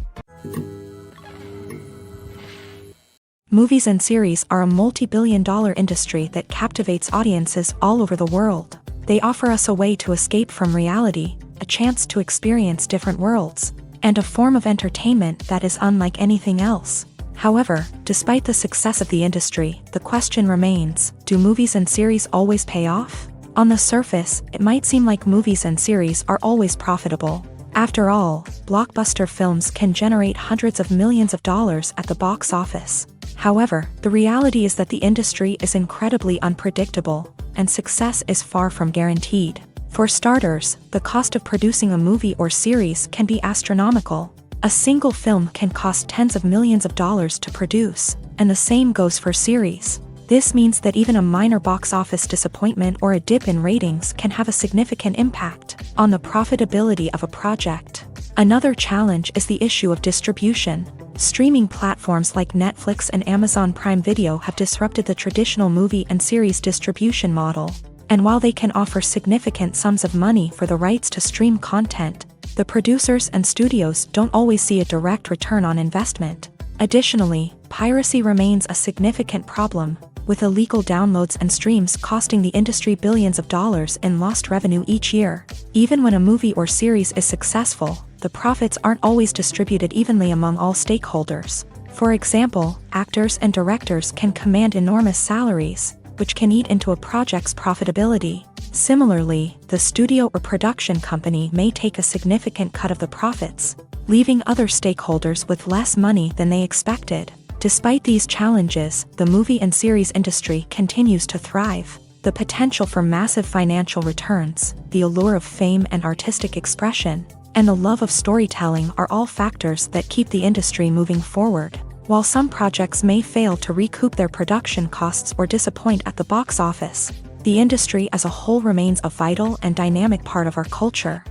Movies and series are a multi-billion-dollar industry that captivates audiences all over the world. They offer us a way to escape from reality, a chance to experience different worlds, and a form of entertainment that is unlike anything else. However, despite the success of the industry, the question remains, do movies and series always pay off? On the surface, it might seem like movies and series are always profitable. After all, blockbuster films can generate hundreds of millions of dollars at the box office. However, the reality is that the industry is incredibly unpredictable, and success is far from guaranteed. For starters, the cost of producing a movie or series can be astronomical. A single film can cost tens of millions of dollars to produce, and the same goes for series. This means that even a minor box office disappointment or a dip in ratings can have a significant impact on the profitability of a project. Another challenge is the issue of distribution. Streaming platforms like Netflix and Amazon Prime Video have disrupted the traditional movie and series distribution model. And while they can offer significant sums of money for the rights to stream content, the producers and studios don't always see a direct return on investment. Additionally, piracy remains a significant problem, with illegal downloads and streams costing the industry billions of dollars in lost revenue each year. Even when a movie or series is successful, the profits aren't always distributed evenly among all stakeholders. For example, actors and directors can command enormous salaries, which can eat into a project's profitability. Similarly, the studio or production company may take a significant cut of the profits, leaving other stakeholders with less money than they expected. Despite these challenges, the movie and series industry continues to thrive. The potential for massive financial returns, the allure of fame and artistic expression, and the love of storytelling are all factors that keep the industry moving forward. While some projects may fail to recoup their production costs or disappoint at the box office, the industry as a whole remains a vital and dynamic part of our culture.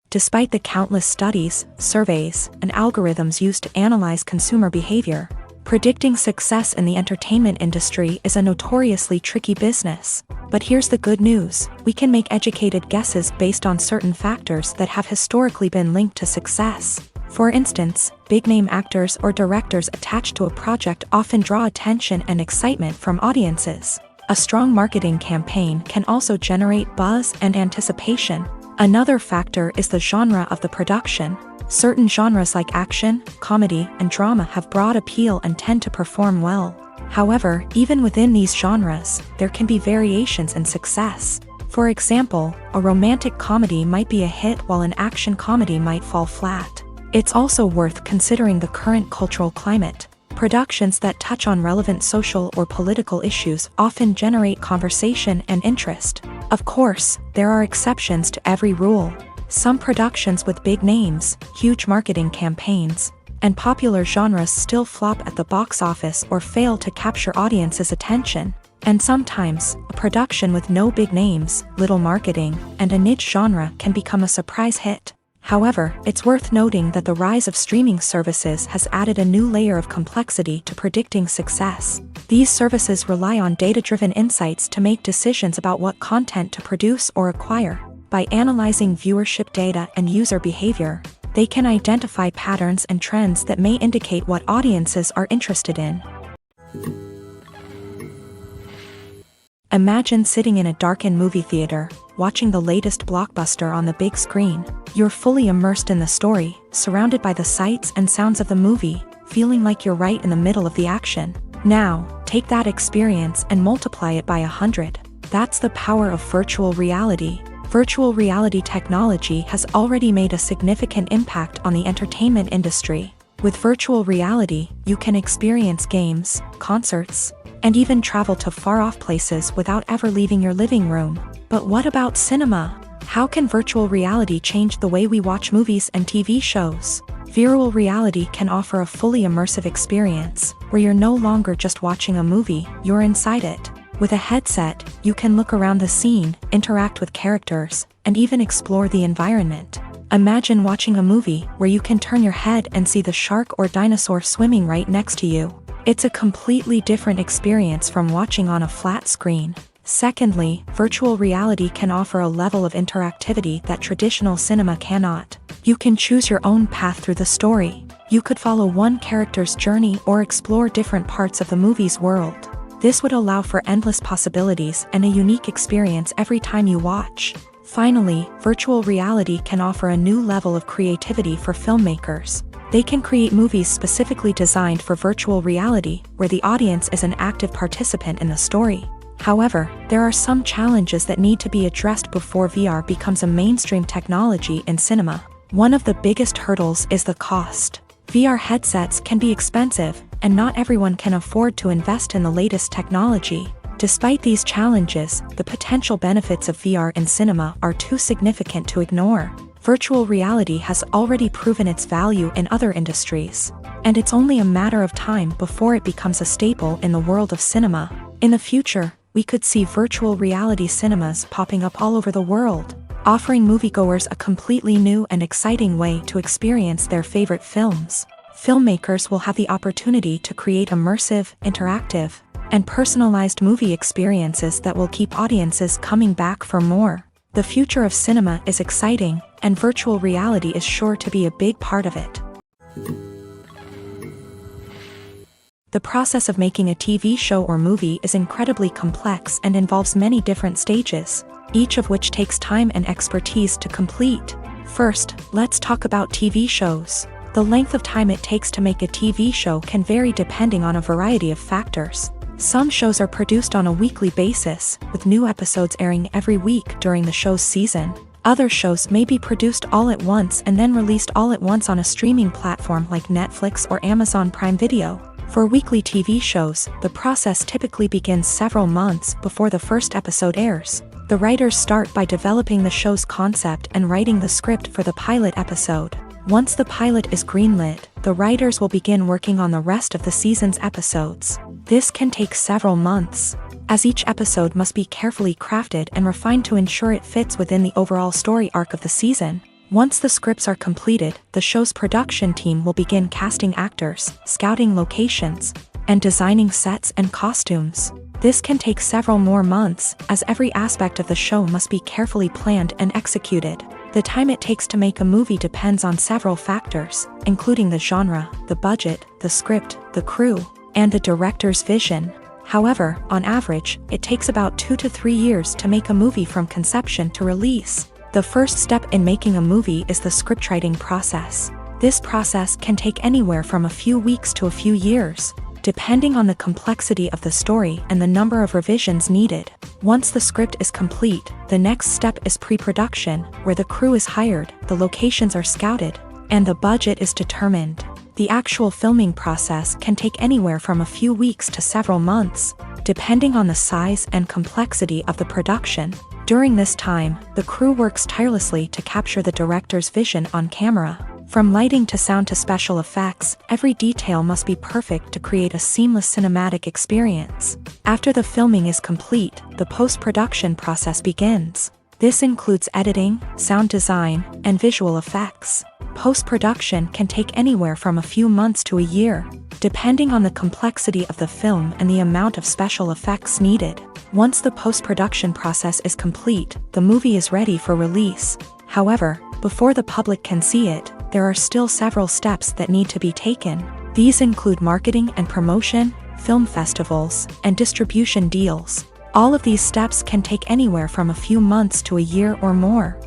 Despite the countless studies, surveys, and algorithms used to analyze consumer behavior, predicting success in the entertainment industry is a notoriously tricky business. But here's the good news: we can make educated guesses based on certain factors that have historically been linked to success. For instance, big-name actors or directors attached to a project often draw attention and excitement from audiences. A strong marketing campaign can also generate buzz and anticipation. Another factor is the genre of the production. Certain genres like action, comedy, and drama have broad appeal and tend to perform well. However, even within these genres, there can be variations in success. For example, a romantic comedy might be a hit while an action comedy might fall flat. It's also worth considering the current cultural climate. Productions that touch on relevant social or political issues often generate conversation and interest. Of course, there are exceptions to every rule. Some productions with big names, huge marketing campaigns, and popular genres still flop at the box office or fail to capture audiences' attention. And sometimes, a production with no big names, little marketing, and a niche genre can become a surprise hit. However, it's worth noting that the rise of streaming services has added a new layer of complexity to predicting success. These services rely on data-driven insights to make decisions about what content to produce or acquire. By analyzing viewership data and user behavior, they can identify patterns and trends that may indicate what audiences are interested in. Imagine sitting in a darkened movie theater, watching the latest blockbuster on the big screen. You're fully immersed in the story, surrounded by the sights and sounds of the movie, feeling like you're right in the middle of the action. Now, take that experience and multiply it by 100. That's the power of virtual reality. Virtual reality technology has already made a significant impact on the entertainment industry. With virtual reality, you can experience games, concerts, and even travel to far-off places without ever leaving your living room. But what about cinema? How can virtual reality change the way we watch movies and TV shows? Virtual reality can offer a fully immersive experience, where you're no longer just watching a movie, you're inside it. With a headset, you can look around the scene, interact with characters, and even explore the environment. Imagine watching a movie where you can turn your head and see the shark or dinosaur swimming right next to you. It's a completely different experience from watching on a flat screen. Secondly, virtual reality can offer a level of interactivity that traditional cinema cannot. You can choose your own path through the story. You could follow one character's journey or explore different parts of the movie's world. This would allow for endless possibilities and a unique experience every time you watch. Finally, virtual reality can offer a new level of creativity for filmmakers. They can create movies specifically designed for virtual reality, where the audience is an active participant in the story. However, there are some challenges that need to be addressed before VR becomes a mainstream technology in cinema. One of the biggest hurdles is the cost. VR headsets can be expensive, and not everyone can afford to invest in the latest technology. Despite these challenges, the potential benefits of VR in cinema are too significant to ignore. Virtual reality has already proven its value in other industries, and it's only a matter of time before it becomes a staple in the world of cinema. In the future, we could see virtual reality cinemas popping up all over the world, offering moviegoers a completely new and exciting way to experience their favorite films. Filmmakers will have the opportunity to create immersive, interactive, and personalized movie experiences that will keep audiences coming back for more. The future of cinema is exciting, and virtual reality is sure to be a big part of it. The process of making a TV show or movie is incredibly complex and involves many different stages, each of which takes time and expertise to complete. First, let's talk about TV shows. The length of time it takes to make a TV show can vary depending on a variety of factors. Some shows are produced on a weekly basis, with new episodes airing every week during the show's season. Other shows may be produced all at once and then released all at once on a streaming platform like Netflix or Amazon Prime Video. For weekly TV shows, the process typically begins several months before the first episode airs. The writers start by developing the show's concept and writing the script for the pilot episode. Once the pilot is greenlit, the writers will begin working on the rest of the season's episodes. This can take several months, as each episode must be carefully crafted and refined to ensure it fits within the overall story arc of the season. Once the scripts are completed, the show's production team will begin casting actors, scouting locations, and designing sets and costumes. This can take several more months, as every aspect of the show must be carefully planned and executed. The time it takes to make a movie depends on several factors, including the genre, the budget, the script, the crew, and the director's vision. However, on average, it takes about 2 to 3 years to make a movie from conception to release. The first step in making a movie is the scriptwriting process. This process can take anywhere from a few weeks to a few years, depending on the complexity of the story and the number of revisions needed. Once the script is complete, the next step is pre-production, where the crew is hired, the locations are scouted, and the budget is determined. The actual filming process can take anywhere from a few weeks to several months, depending on the size and complexity of the production. During this time, the crew works tirelessly to capture the director's vision on camera. From lighting to sound to special effects, every detail must be perfect to create a seamless cinematic experience. After the filming is complete, the post-production process begins. This includes editing, sound design, and visual effects. Post-production can take anywhere from a few months to a year, depending on the complexity of the film and the amount of special effects needed. Once the post-production process is complete, the movie is ready for release. However, before the public can see it, there are still several steps that need to be taken. These include marketing and promotion, film festivals, and distribution deals. All of these steps can take anywhere from a few months to a year or more.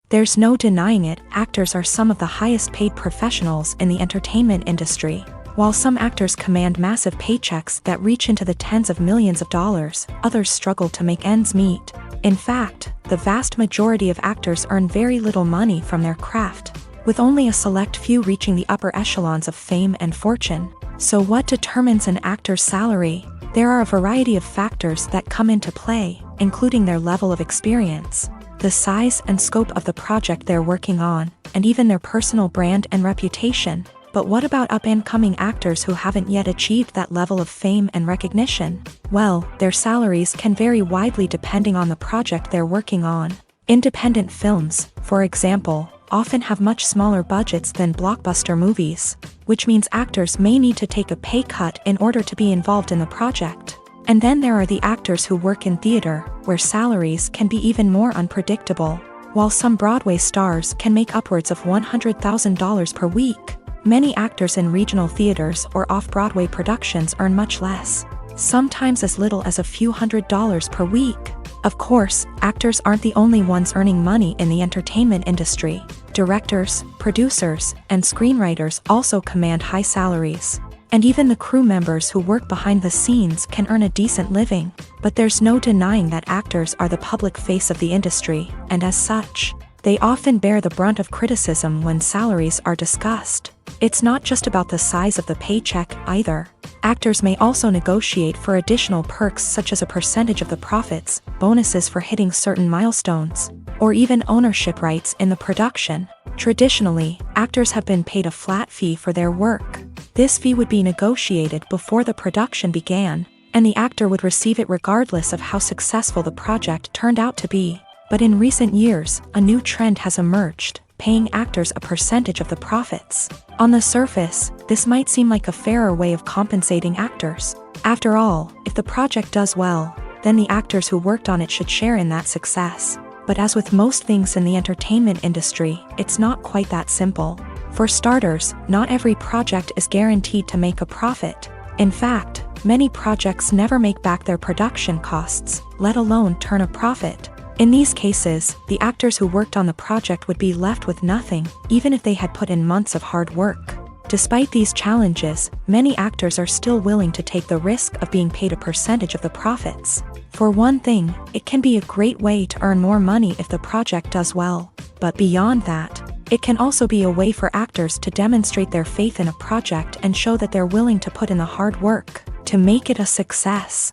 There's no denying it, actors are some of the highest paid professionals in the entertainment industry. While some actors command massive paychecks that reach into the tens of millions of dollars, others struggle to make ends meet. In fact, the vast majority of actors earn very little money from their craft, with only a select few reaching the upper echelons of fame and fortune. So what determines an actor's salary? There are a variety of factors that come into play, including their level of experience, the size and scope of the project they're working on, and even their personal brand and reputation. But what about up-and-coming actors who haven't yet achieved that level of fame and recognition? Well, their salaries can vary widely depending on the project they're working on. Independent films, for example, often have much smaller budgets than blockbuster movies, which means actors may need to take a pay cut in order to be involved in the project. And then there are the actors who work in theater, where salaries can be even more unpredictable. While some Broadway stars can make upwards of $100,000 per week, many actors in regional theaters or off-Broadway productions earn much less, sometimes as little as a few $100s per week. Of course, actors aren't the only ones earning money in the entertainment industry. Directors, producers, and screenwriters also command high salaries. And even the crew members who work behind the scenes can earn a decent living. But there's no denying that actors are the public face of the industry, and as such, they often bear the brunt of criticism when salaries are discussed. It's not just about the size of the paycheck, either. Actors may also negotiate for additional perks such as a percentage of the profits, bonuses for hitting certain milestones, or even ownership rights in the production. Traditionally, actors have been paid a flat fee for their work. This fee would be negotiated before the production began, and the actor would receive it regardless of how successful the project turned out to be. But in recent years, a new trend has emerged, paying actors a percentage of the profits. On the surface, this might seem like a fairer way of compensating actors. After all, if the project does well, then the actors who worked on it should share in that success. But as with most things in the entertainment industry, it's not quite that simple. For starters, not every project is guaranteed to make a profit. In fact, many projects never make back their production costs, let alone turn a profit. In these cases, the actors who worked on the project would be left with nothing, even if they had put in months of hard work. Despite these challenges, many actors are still willing to take the risk of being paid a percentage of the profits. For one thing, it can be a great way to earn more money if the project does well. But beyond that, it can also be a way for actors to demonstrate their faith in a project and show that they're willing to put in the hard work to make it a success.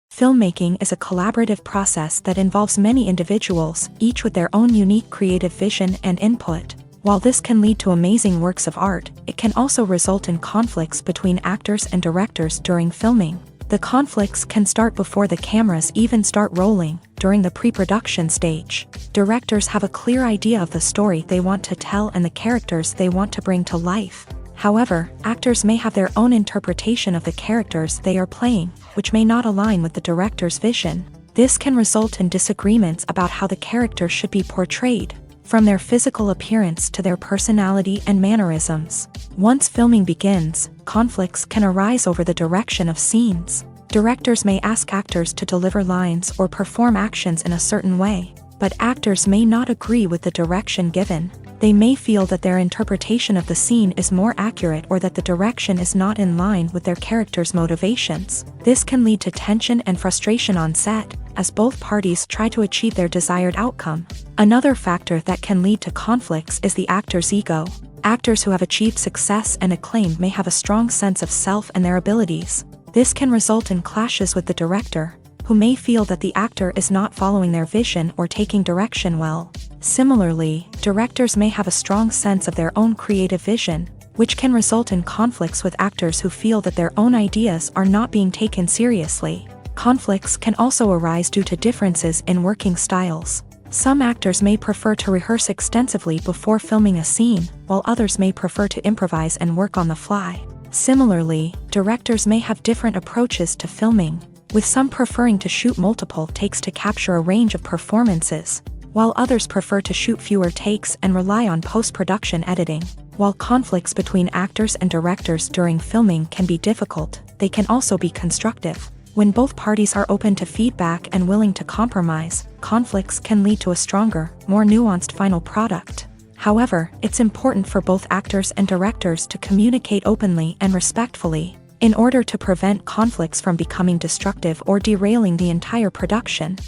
Filmmaking is a collaborative process that involves many individuals, each with their own unique creative vision and input. While this can lead to amazing works of art, it can also result in conflicts between actors and directors during filming. The conflicts can start before the cameras even start rolling, during the pre-production stage. Directors have a clear idea of the story they want to tell and the characters they want to bring to life. However, actors may have their own interpretation of the characters they are playing, which may not align with the director's vision. This can result in disagreements about how the character should be portrayed, from their physical appearance to their personality and mannerisms. Once filming begins, conflicts can arise over the direction of scenes. Directors may ask actors to deliver lines or perform actions in a certain way, but actors may not agree with the direction given. They may feel that their interpretation of the scene is more accurate or that the direction is not in line with their character's motivations. This can lead to tension and frustration on set, as both parties try to achieve their desired outcome. Another factor that can lead to conflicts is the actor's ego. Actors who have achieved success and acclaim may have a strong sense of self and their abilities. This can result in clashes with the director, who may feel that the actor is not following their vision or taking direction well. Similarly, directors may have a strong sense of their own creative vision, which can result in conflicts with actors who feel that their own ideas are not being taken seriously. Conflicts can also arise due to differences in working styles. Some actors may prefer to rehearse extensively before filming a scene, while others may prefer to improvise and work on the fly. Similarly, directors may have different approaches to filming, with some preferring to shoot multiple takes to capture a range of performances, while others prefer to shoot fewer takes and rely on post-production editing. While conflicts between actors and directors during filming can be difficult, they can also be constructive. When both parties are open to feedback and willing to compromise, conflicts can lead to a stronger, more nuanced final product. However, it's important for both actors and directors to communicate openly and respectfully, in order to prevent conflicts from becoming destructive or derailing the entire production.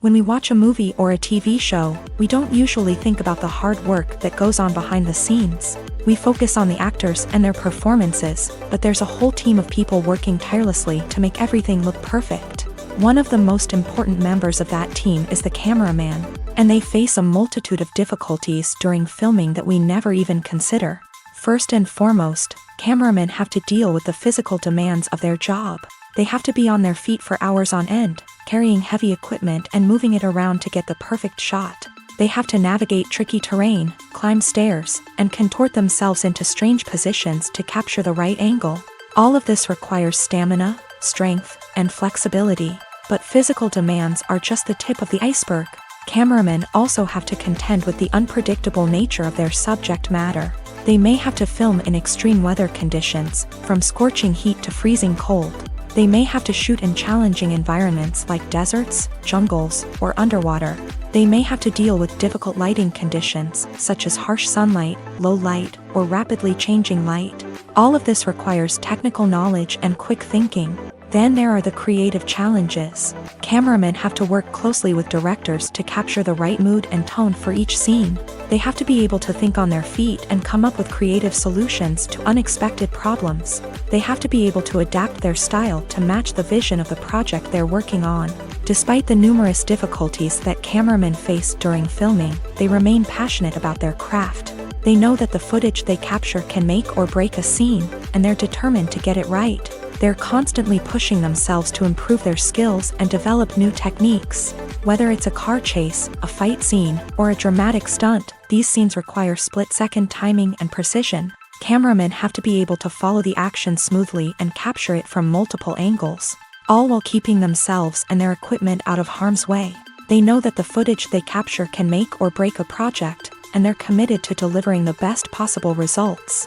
When we watch a movie or a TV show, we don't usually think about the hard work that goes on behind the scenes. We focus on the actors and their performances, but there's a whole team of people working tirelessly to make everything look perfect. One of the most important members of that team is the cameraman, and they face a multitude of difficulties during filming that we never even consider. First and foremost, cameramen have to deal with the physical demands of their job. They have to be on their feet for hours on end, carrying heavy equipment and moving it around to get the perfect shot. They have to navigate tricky terrain, climb stairs, and contort themselves into strange positions to capture the right angle. All of this requires stamina, strength, and flexibility. But physical demands are just the tip of the iceberg. Cameramen also have to contend with the unpredictable nature of their subject matter. They may have to film in extreme weather conditions, from scorching heat to freezing cold. They may have to shoot in challenging environments like deserts, jungles, or underwater. They may have to deal with difficult lighting conditions, such as harsh sunlight, low light, or rapidly changing light. All of this requires technical knowledge and quick thinking. Then there are the creative challenges. Cameramen have to work closely with directors to capture the right mood and tone for each scene. They have to be able to think on their feet and come up with creative solutions to unexpected problems. They have to be able to adapt their style to match the vision of the project they're working on. Despite the numerous difficulties that cameramen face during filming, they remain passionate about their craft. They know that the footage they capture can make or break a scene, and they're determined to get it right. They're constantly pushing themselves to improve their skills and develop new techniques. Whether it's a car chase, a fight scene, or a dramatic stunt, these scenes require split-second timing and precision. Cameramen have to be able to follow the action smoothly and capture it from multiple angles, all while keeping themselves and their equipment out of harm's way. They know that the footage they capture can make or break a project, and they're committed to delivering the best possible results.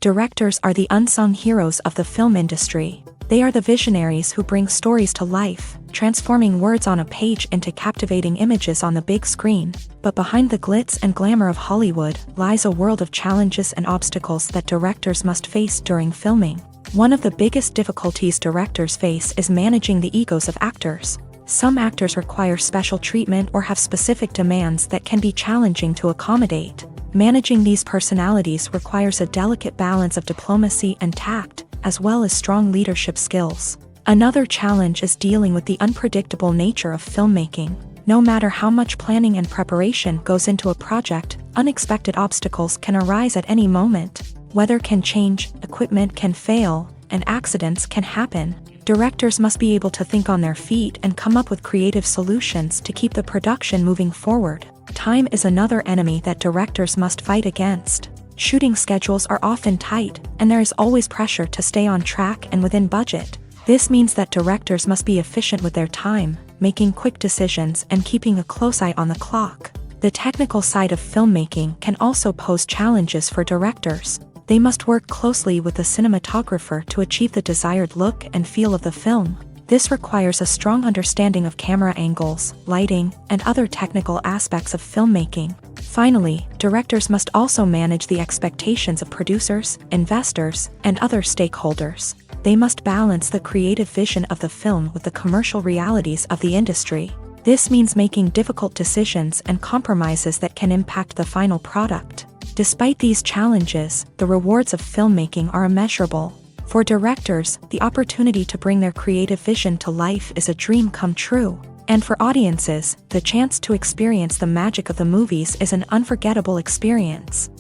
Directors are the unsung heroes of the film industry. They are the visionaries who bring stories to life, transforming words on a page into captivating images on the big screen. But behind the glitz and glamour of Hollywood lies a world of challenges and obstacles that directors must face during filming. One of the biggest difficulties directors face is managing the egos of actors. Some actors require special treatment or have specific demands that can be challenging to accommodate. Managing these personalities requires a delicate balance of diplomacy and tact, as well as strong leadership skills. Another challenge is dealing with the unpredictable nature of filmmaking. No matter how much planning and preparation goes into a project, unexpected obstacles can arise at any moment. Weather can change, equipment can fail, and accidents can happen. Directors must be able to think on their feet and come up with creative solutions to keep the production moving forward. Time is another enemy that directors must fight against. Shooting schedules are often tight, and there is always pressure to stay on track and within budget. This means that directors must be efficient with their time, making quick decisions and keeping a close eye on the clock. The technical side of filmmaking can also pose challenges for directors. They must work closely with the cinematographer to achieve the desired look and feel of the film. This requires a strong understanding of camera angles, lighting, and other technical aspects of filmmaking. Finally, directors must also manage the expectations of producers, investors, and other stakeholders. They must balance the creative vision of the film with the commercial realities of the industry. This means making difficult decisions and compromises that can impact the final product. Despite these challenges, the rewards of filmmaking are immeasurable. For directors, the opportunity to bring their creative vision to life is a dream come true. And for audiences, the chance to experience the magic of the movies is an unforgettable experience.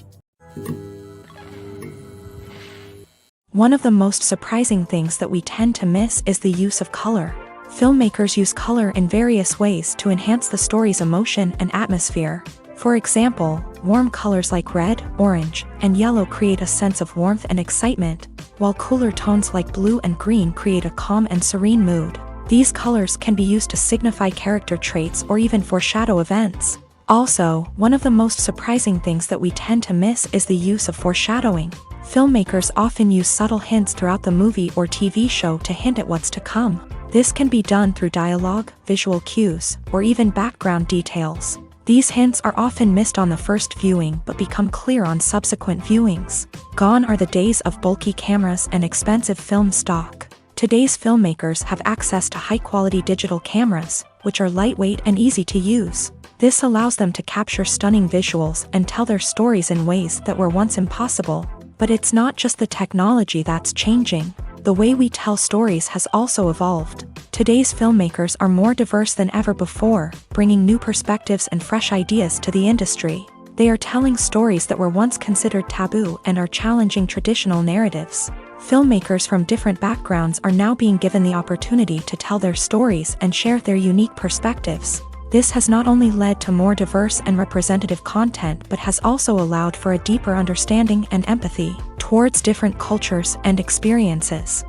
One of the most surprising things that we tend to miss is the use of color. Filmmakers use color in various ways to enhance the story's emotion and atmosphere. For example, warm colors like red, orange, and yellow create a sense of warmth and excitement, while cooler tones like blue and green create a calm and serene mood. These colors can be used to signify character traits or even foreshadow events. Also, one of the most surprising things that we tend to miss is the use of foreshadowing. Filmmakers often use subtle hints throughout the movie or TV show to hint at what's to come. This can be done through dialogue, visual cues, or even background details. These hints are often missed on the first viewing but become clear on subsequent viewings. Gone are the days of bulky cameras and expensive film stock. Today's filmmakers have access to high-quality digital cameras, which are lightweight and easy to use. This allows them to capture stunning visuals and tell their stories in ways that were once impossible. But it's not just the technology that's changing. The way we tell stories has also evolved. Today's filmmakers are more diverse than ever before, bringing new perspectives and fresh ideas to the industry. They are telling stories that were once considered taboo and are challenging traditional narratives. Filmmakers from different backgrounds are now being given the opportunity to tell their stories and share their unique perspectives. This has not only led to more diverse and representative content but has also allowed for a deeper understanding and empathy towards different cultures and experiences.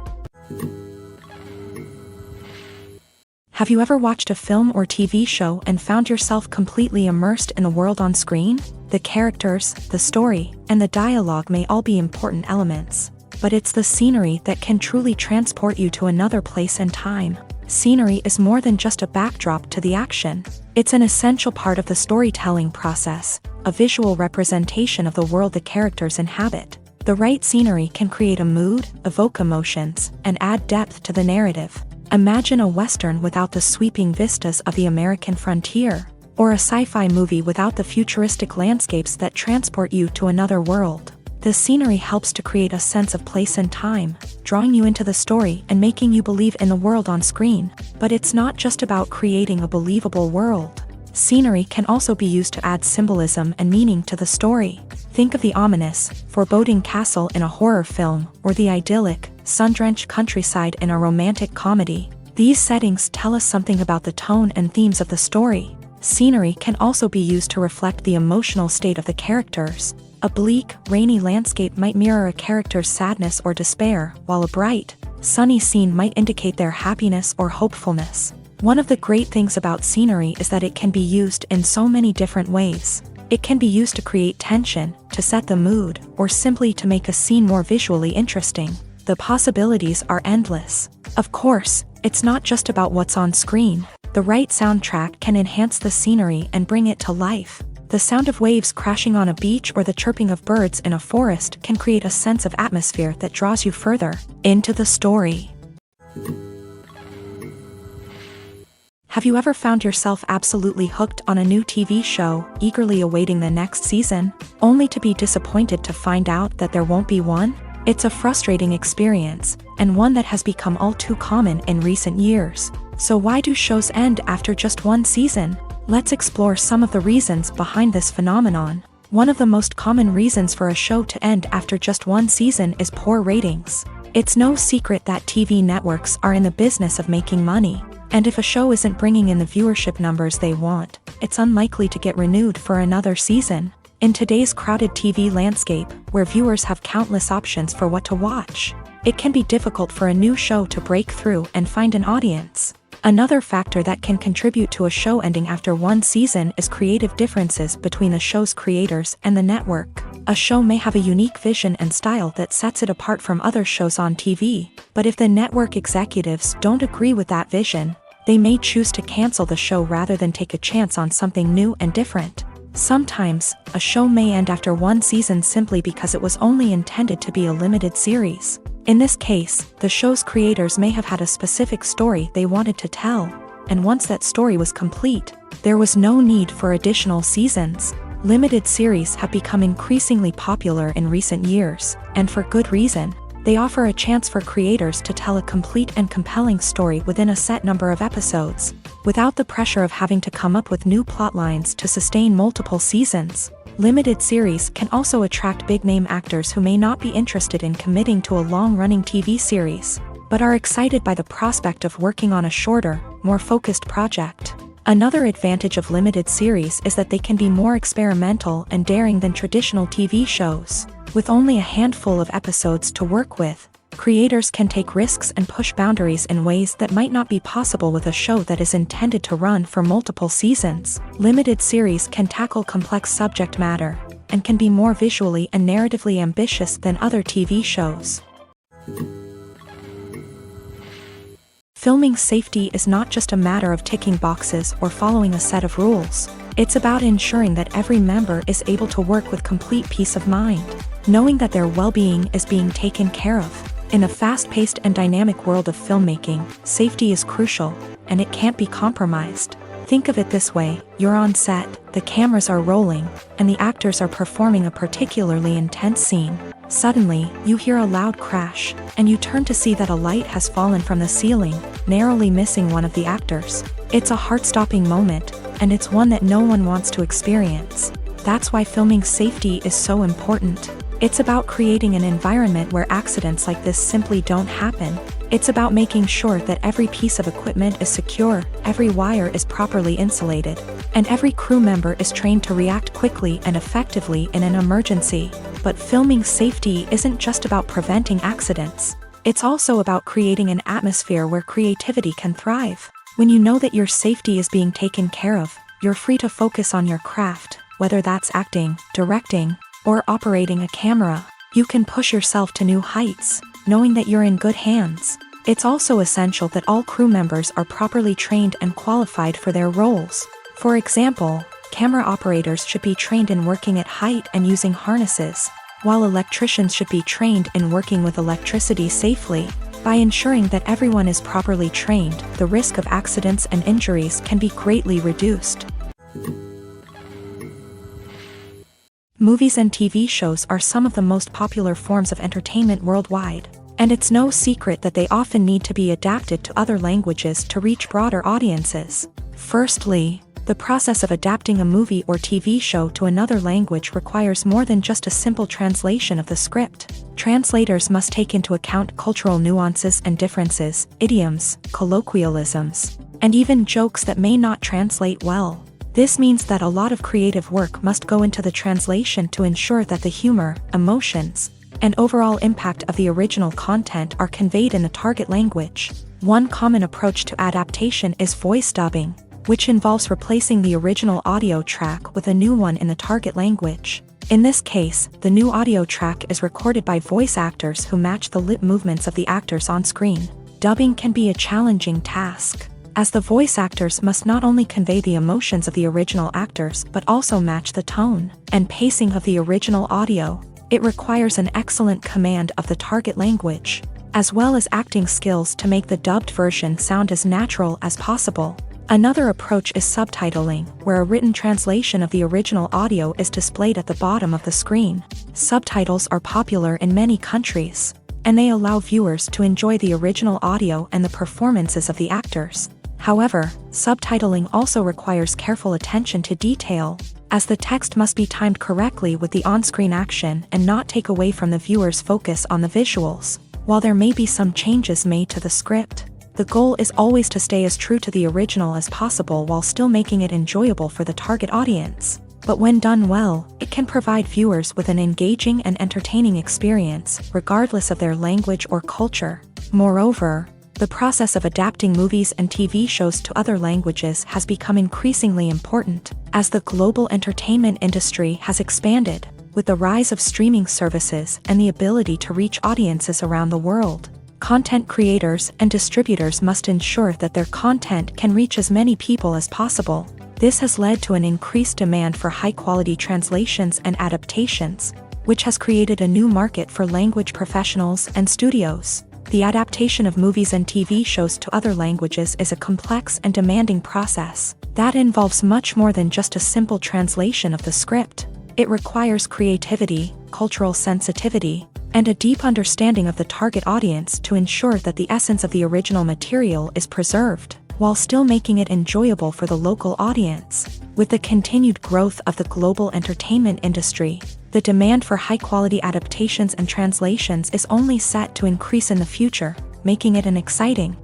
Have you ever watched a film or TV show and found yourself completely immersed in the world on screen? The characters, the story, and the dialogue may all be important elements, but it's the scenery that can truly transport you to another place and time. Scenery is more than just a backdrop to the action. It's an essential part of the storytelling process, a visual representation of the world the characters inhabit. The right scenery can create a mood, evoke emotions, and add depth to the narrative. Imagine a Western without the sweeping vistas of the American frontier, or a sci-fi movie without the futuristic landscapes that transport you to another world. The scenery helps to create a sense of place and time, drawing you into the story and making you believe in the world on screen. But it's not just about creating a believable world. Scenery can also be used to add symbolism and meaning to the story. Think of the ominous, foreboding castle in a horror film, or the idyllic, sun-drenched countryside in a romantic comedy. These settings tell us something about the tone and themes of the story. Scenery can also be used to reflect the emotional state of the characters. A bleak, rainy landscape might mirror a character's sadness or despair, while a bright, sunny scene might indicate their happiness or hopefulness. One of the great things about scenery is that it can be used in so many different ways. It can be used to create tension, to set the mood, or simply to make a scene more visually interesting. The possibilities are endless. Of course, it's not just about what's on screen. The right soundtrack can enhance the scenery and bring it to life. The sound of waves crashing on a beach or the chirping of birds in a forest can create a sense of atmosphere that draws you further into the story. Have you ever found yourself absolutely hooked on a new TV show, eagerly awaiting the next season, only to be disappointed to find out that there won't be one? It's a frustrating experience, and one that has become all too common in recent years. So why do shows end after just one season? Let's explore some of the reasons behind this phenomenon. One of the most common reasons for a show to end after just one season is poor ratings. It's no secret that TV networks are in the business of making money, and if a show isn't bringing in the viewership numbers they want, it's unlikely to get renewed for another season. In today's crowded TV landscape, where viewers have countless options for what to watch, it can be difficult for a new show to break through and find an audience. Another factor that can contribute to a show ending after one season is creative differences between the show's creators and the network. A show may have a unique vision and style that sets it apart from other shows on TV, but if the network executives don't agree with that vision, they may choose to cancel the show rather than take a chance on something new and different. Sometimes, a show may end after one season simply because it was only intended to be a limited series. In this case, the show's creators may have had a specific story they wanted to tell, and once that story was complete, there was no need for additional seasons. Limited series have become increasingly popular in recent years, and for good reason. They offer a chance for creators to tell a complete and compelling story within a set number of episodes, without the pressure of having to come up with new plotlines to sustain multiple seasons. Limited series can also attract big-name actors who may not be interested in committing to a long-running TV series, but are excited by the prospect of working on a shorter, more focused project. Another advantage of limited series is that they can be more experimental and daring than traditional TV shows. With only a handful of episodes to work with, Creators can take risks and push boundaries in ways that might not be possible with a show that is intended to run for multiple seasons. Limited series can tackle complex subject matter and can be more visually and narratively ambitious than other TV shows. Filming safety is not just a matter of ticking boxes or following a set of rules. It's about ensuring that every member is able to work with complete peace of mind, knowing that their well-being is being taken care of. In a fast-paced and dynamic world of filmmaking, safety is crucial, and it can't be compromised. Think of it this way: you're on set, the cameras are rolling, and the actors are performing a particularly intense scene. Suddenly, you hear a loud crash, and you turn to see that a light has fallen from the ceiling, narrowly missing one of the actors. It's a heart-stopping moment, and it's one that no one wants to experience. That's why filming safety is so important. It's about creating an environment where accidents like this simply don't happen. It's about making sure that every piece of equipment is secure, every wire is properly insulated, and every crew member is trained to react quickly and effectively in an emergency. But filming safety isn't just about preventing accidents. It's also about creating an atmosphere where creativity can thrive. When you know that your safety is being taken care of, you're free to focus on your craft, whether that's acting, directing, or operating a camera. You can push yourself to new heights, knowing that you're in good hands. It's also essential that all crew members are properly trained and qualified for their roles. For example, camera operators should be trained in working at height and using harnesses, while electricians should be trained in working with electricity safely. By ensuring that everyone is properly trained, the risk of accidents and injuries can be greatly reduced. Movies and TV shows are some of the most popular forms of entertainment worldwide, and it's no secret that they often need to be adapted to other languages to reach broader audiences. Firstly, the process of adapting a movie or TV show to another language requires more than just a simple translation of the script. Translators must take into account cultural nuances and differences, idioms, colloquialisms, and even jokes that may not translate well. This means that a lot of creative work must go into the translation to ensure that the humor, emotions, and overall impact of the original content are conveyed in the target language. One common approach to adaptation is voice dubbing, which involves replacing the original audio track with a new one in the target language. In this case, the new audio track is recorded by voice actors who match the lip movements of the actors on screen. Dubbing can be a challenging task, as the voice actors must not only convey the emotions of the original actors but also match the tone and pacing of the original audio. It requires an excellent command of the target language, as well as acting skills to make the dubbed version sound as natural as possible. Another approach is subtitling, where a written translation of the original audio is displayed at the bottom of the screen. Subtitles are popular in many countries, and they allow viewers to enjoy the original audio and the performances of the actors. However, subtitling also requires careful attention to detail, as the text must be timed correctly with the on-screen action and not take away from the viewer's focus on the visuals. While there may be some changes made to the script, the goal is always to stay as true to the original as possible while still making it enjoyable for the target audience. But when done well, it can provide viewers with an engaging and entertaining experience, regardless of their language or culture. Moreover, the process of adapting movies and TV shows to other languages has become increasingly important, as the global entertainment industry has expanded, with the rise of streaming services and the ability to reach audiences around the world. Content creators and distributors must ensure that their content can reach as many people as possible. This has led to an increased demand for high-quality translations and adaptations, which has created a new market for language professionals and studios. The adaptation of movies and TV shows to other languages is a complex and demanding process that involves much more than just a simple translation of the script. It requires creativity, cultural sensitivity, and a deep understanding of the target audience to ensure that the essence of the original material is preserved, while still making it enjoyable for the local audience. With the continued growth of the global entertainment industry, the demand for high-quality adaptations and translations is only set to increase in the future, making it an exciting.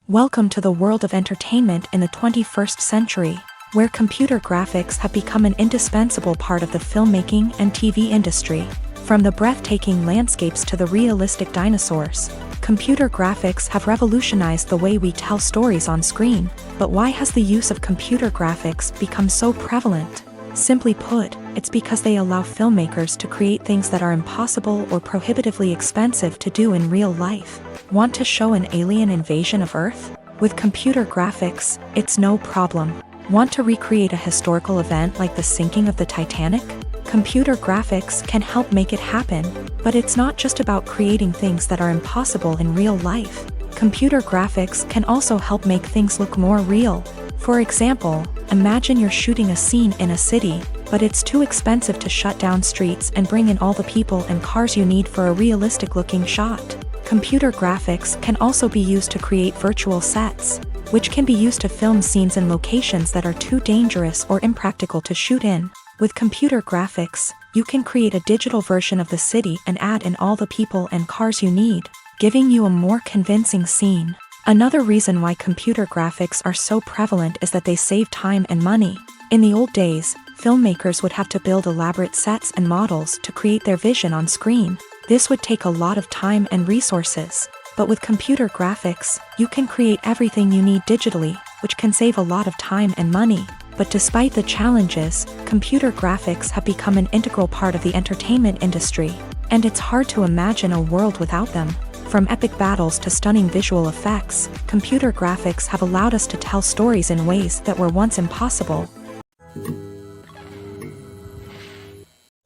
Welcome to the world of entertainment in the 21st century, where computer graphics have become an indispensable part of the filmmaking and TV industry. From the breathtaking landscapes to the realistic dinosaurs, computer graphics have revolutionized the way we tell stories on screen. But why has the use of computer graphics become so prevalent? Simply put, it's because they allow filmmakers to create things that are impossible or prohibitively expensive to do in real life. Want to show an alien invasion of Earth? With computer graphics, it's no problem. Want to recreate a historical event like the sinking of the Titanic? Computer graphics can help make it happen, but it's not just about creating things that are impossible in real life. Computer graphics can also help make things look more real. For example, imagine you're shooting a scene in a city, but it's too expensive to shut down streets and bring in all the people and cars you need for a realistic-looking shot. Computer graphics can also be used to create virtual sets, which can be used to film scenes in locations that are too dangerous or impractical to shoot in. With computer graphics, you can create a digital version of the city and add in all the people and cars you need, giving you a more convincing scene. Another reason why computer graphics are so prevalent is that they save time and money. In the old days, filmmakers would have to build elaborate sets and models to create their vision on screen. This would take a lot of time and resources. But with computer graphics, you can create everything you need digitally, which can save a lot of time and money. But despite the challenges, computer graphics have become an integral part of the entertainment industry, and it's hard to imagine a world without them. From epic battles to stunning visual effects, computer graphics have allowed us to tell stories in ways that were once impossible.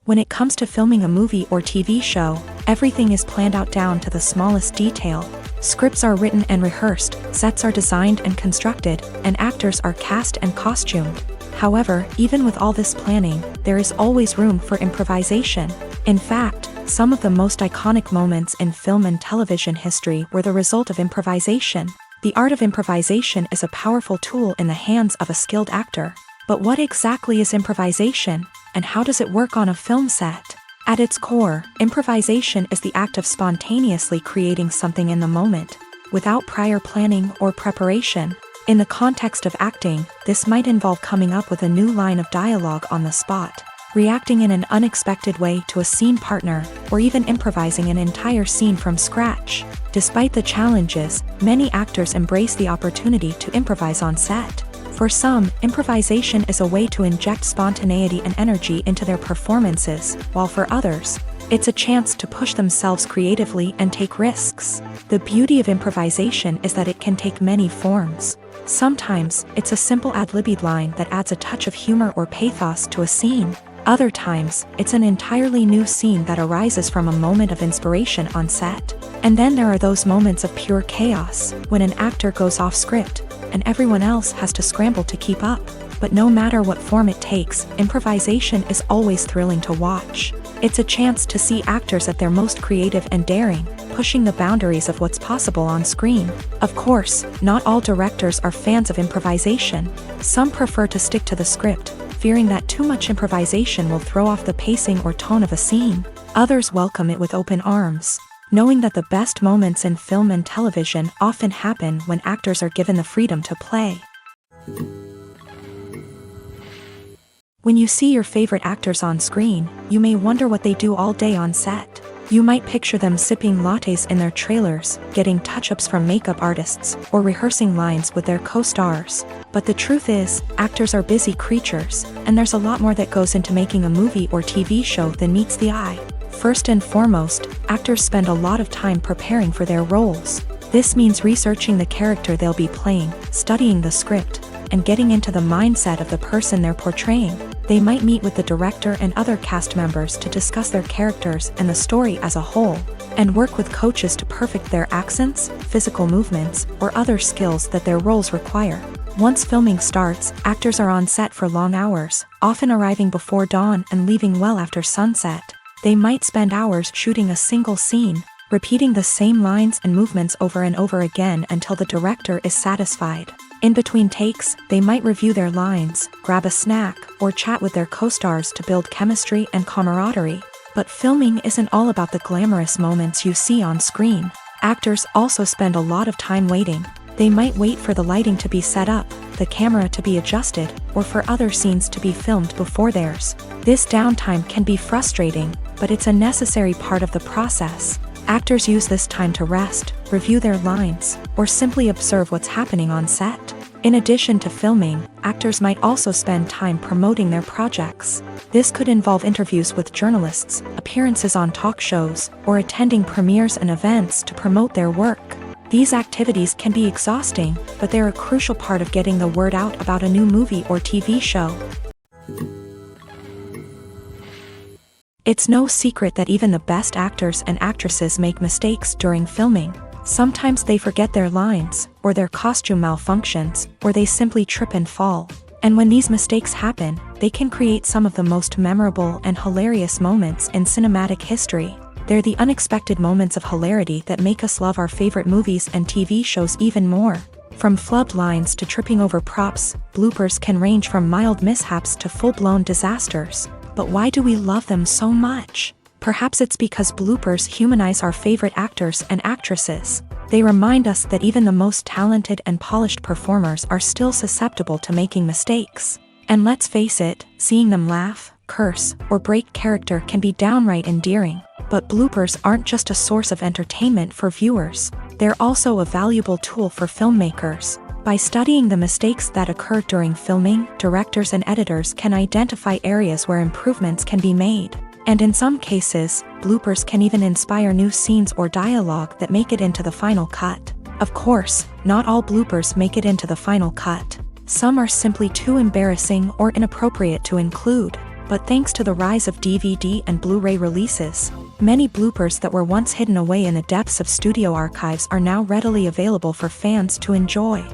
When it comes to filming a movie or TV show, everything is planned out down to the smallest detail. Scripts are written and rehearsed, sets are designed and constructed, and actors are cast and costumed. However, even with all this planning, there is always room for improvisation. In fact, some of the most iconic moments in film and television history were the result of improvisation. The art of improvisation is a powerful tool in the hands of a skilled actor. But what exactly is improvisation, and how does it work on a film set? At its core, improvisation is the act of spontaneously creating something in the moment, without prior planning or preparation. In the context of acting, this might involve coming up with a new line of dialogue on the spot, reacting in an unexpected way to a scene partner, or even improvising an entire scene from scratch. Despite the challenges, many actors embrace the opportunity to improvise on set. For some, improvisation is a way to inject spontaneity and energy into their performances, while for others, it's a chance to push themselves creatively and take risks. The beauty of improvisation is that it can take many forms. Sometimes, it's a simple ad-libbed line that adds a touch of humor or pathos to a scene. Other times, it's an entirely new scene that arises from a moment of inspiration on set. And then there are those moments of pure chaos, when an actor goes off script, and everyone else has to scramble to keep up. But no matter what form it takes, improvisation is always thrilling to watch. It's a chance to see actors at their most creative and daring, pushing the boundaries of what's possible on screen. Of course, not all directors are fans of improvisation. Some prefer to stick to the script, fearing that too much improvisation will throw off the pacing or tone of a scene. Others welcome it with open arms, knowing that the best moments in film and television often happen when actors are given the freedom to play. When you see your favorite actors on screen, you may wonder what they do all day on set. You might picture them sipping lattes in their trailers, getting touch-ups from makeup artists, or rehearsing lines with their co-stars. But the truth is, actors are busy creatures, and there's a lot more that goes into making a movie or TV show than meets the eye. First and foremost, actors spend a lot of time preparing for their roles. This means researching the character they'll be playing, studying the script, and getting into the mindset of the person they're portraying. They might meet with the director and other cast members to discuss their characters and the story as a whole, and work with coaches to perfect their accents, physical movements, or other skills that their roles require. Once filming starts, actors are on set for long hours, often arriving before dawn and leaving well after sunset. They might spend hours shooting a single scene, repeating the same lines and movements over and over again until the director is satisfied. In between takes, they might review their lines, grab a snack, or chat with their co-stars to build chemistry and camaraderie. But filming isn't all about the glamorous moments you see on screen. Actors also spend a lot of time waiting. They might wait for the lighting to be set up, the camera to be adjusted, or for other scenes to be filmed before theirs. This downtime can be frustrating, but it's a necessary part of the process. Actors use this time to rest, review their lines, or simply observe what's happening on set. In addition to filming, actors might also spend time promoting their projects. This could involve interviews with journalists, appearances on talk shows, or attending premieres and events to promote their work. These activities can be exhausting, but they're a crucial part of getting the word out about a new movie or TV show. It's no secret that even the best actors and actresses make mistakes during filming. Sometimes they forget their lines, or their costume malfunctions, or they simply trip and fall. And when these mistakes happen, they can create some of the most memorable and hilarious moments in cinematic history. They're the unexpected moments of hilarity that make us love our favorite movies and TV shows even more. From flubbed lines to tripping over props, bloopers can range from mild mishaps to full-blown disasters. But why do we love them so much? Perhaps it's because bloopers humanize our favorite actors and actresses. They remind us that even the most talented and polished performers are still susceptible to making mistakes. And let's face it, seeing them laugh, curse, or break character can be downright endearing. But bloopers aren't just a source of entertainment for viewers. They're also a valuable tool for filmmakers. By studying the mistakes that occur during filming, directors and editors can identify areas where improvements can be made. And in some cases, bloopers can even inspire new scenes or dialogue that make it into the final cut. Of course, not all bloopers make it into the final cut. Some are simply too embarrassing or inappropriate to include. But thanks to the rise of DVD and Blu-ray releases, many bloopers that were once hidden away in the depths of studio archives are now readily available for fans to enjoy.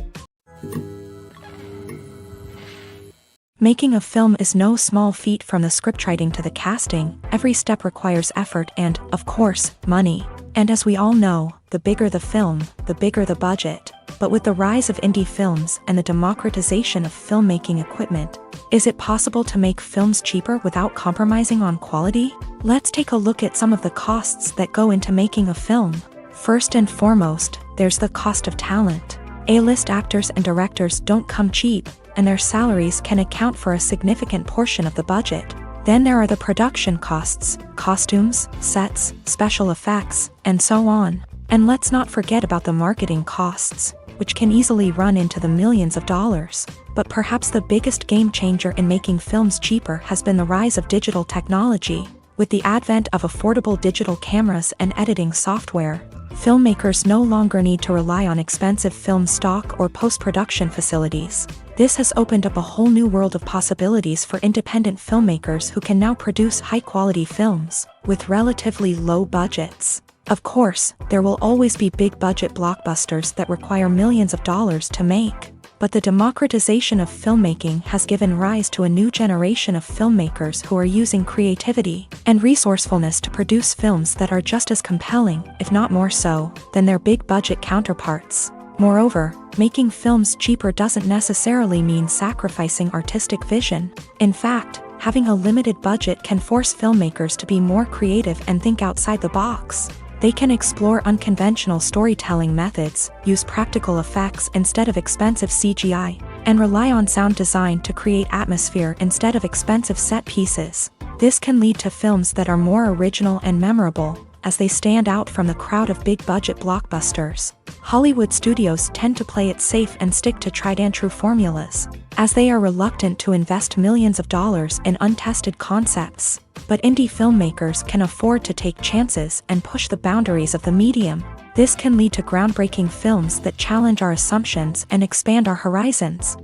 Making a film is no small feat. From the scriptwriting to the casting, every step requires effort and, of course, money. And as we all know, the bigger the film, the bigger the budget. But with the rise of indie films and the democratization of filmmaking equipment, is it possible to make films cheaper without compromising on quality? Let's take a look at some of the costs that go into making a film. First and foremost, there's the cost of talent. A-list actors and directors don't come cheap, and their salaries can account for a significant portion of the budget. Then there are the production costs, costumes, sets, special effects, and so on. And let's not forget about the marketing costs, which can easily run into the millions of dollars. But perhaps the biggest game changer in making films cheaper has been the rise of digital technology. With the advent of affordable digital cameras and editing software, filmmakers no longer need to rely on expensive film stock or post-production facilities. This has opened up a whole new world of possibilities for independent filmmakers who can now produce high-quality films with relatively low budgets. Of course, there will always be big-budget blockbusters that require millions of dollars to make. But the democratization of filmmaking has given rise to a new generation of filmmakers who are using creativity and resourcefulness to produce films that are just as compelling, if not more so, than their big-budget counterparts. Moreover, making films cheaper doesn't necessarily mean sacrificing artistic vision. In fact, having a limited budget can force filmmakers to be more creative and think outside the box. They can explore unconventional storytelling methods, use practical effects instead of expensive CGI, and rely on sound design to create atmosphere instead of expensive set pieces. This can lead to films that are more original and memorable, as they stand out from the crowd of big-budget blockbusters. Hollywood studios tend to play it safe and stick to tried-and-true formulas, as they are reluctant to invest millions of dollars in untested concepts. But indie filmmakers can afford to take chances and push the boundaries of the medium. This can lead to groundbreaking films that challenge our assumptions and expand our horizons.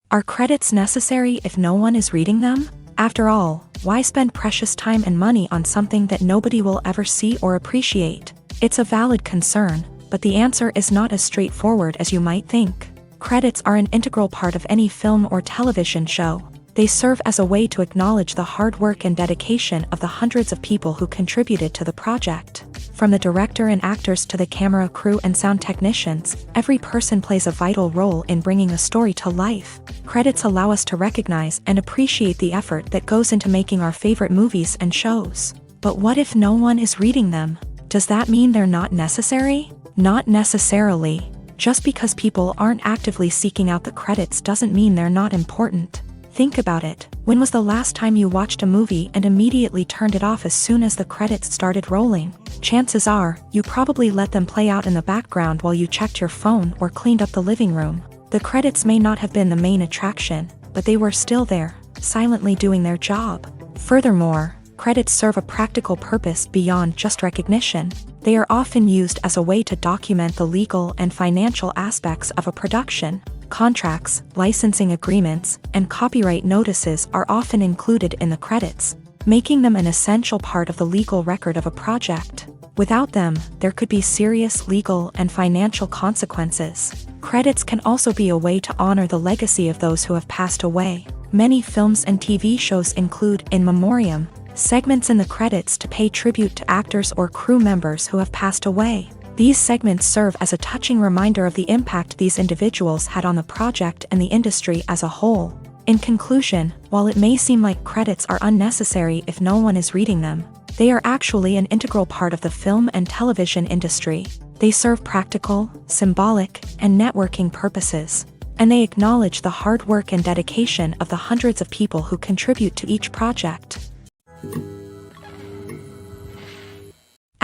Are credits necessary if no one is reading them? After all, why spend precious time and money on something that nobody will ever see or appreciate? It's a valid concern, but the answer is not as straightforward as you might think. Credits are an integral part of any film or television show. They serve as a way to acknowledge the hard work and dedication of the hundreds of people who contributed to the project. From the director and actors to the camera crew and sound technicians, every person plays a vital role in bringing a story to life. Credits allow us to recognize and appreciate the effort that goes into making our favorite movies and shows. But what if no one is reading them? Does that mean they're not necessary? Not necessarily. Just because people aren't actively seeking out the credits doesn't mean they're not important. Think about it. When was the last time you watched a movie and immediately turned it off as soon as the credits started rolling? Chances are, you probably let them play out in the background while you checked your phone or cleaned up the living room. The credits may not have been the main attraction, but they were still there, silently doing their job. Furthermore, credits serve a practical purpose beyond just recognition. They are often used as a way to document the legal and financial aspects of a production. Contracts, licensing agreements, and copyright notices are often included in the credits, making them an essential part of the legal record of a project. Without them, there could be serious legal and financial consequences. Credits can also be a way to honor the legacy of those who have passed away. Many films and TV shows include in memoriam segments in the credits to pay tribute to actors or crew members who have passed away. These segments serve as a touching reminder of the impact these individuals had on the project and the industry as a whole. In conclusion, while it may seem like credits are unnecessary if no one is reading them, they are actually an integral part of the film and television industry. They serve practical, symbolic, and networking purposes, and they acknowledge the hard work and dedication of the hundreds of people who contribute to each project.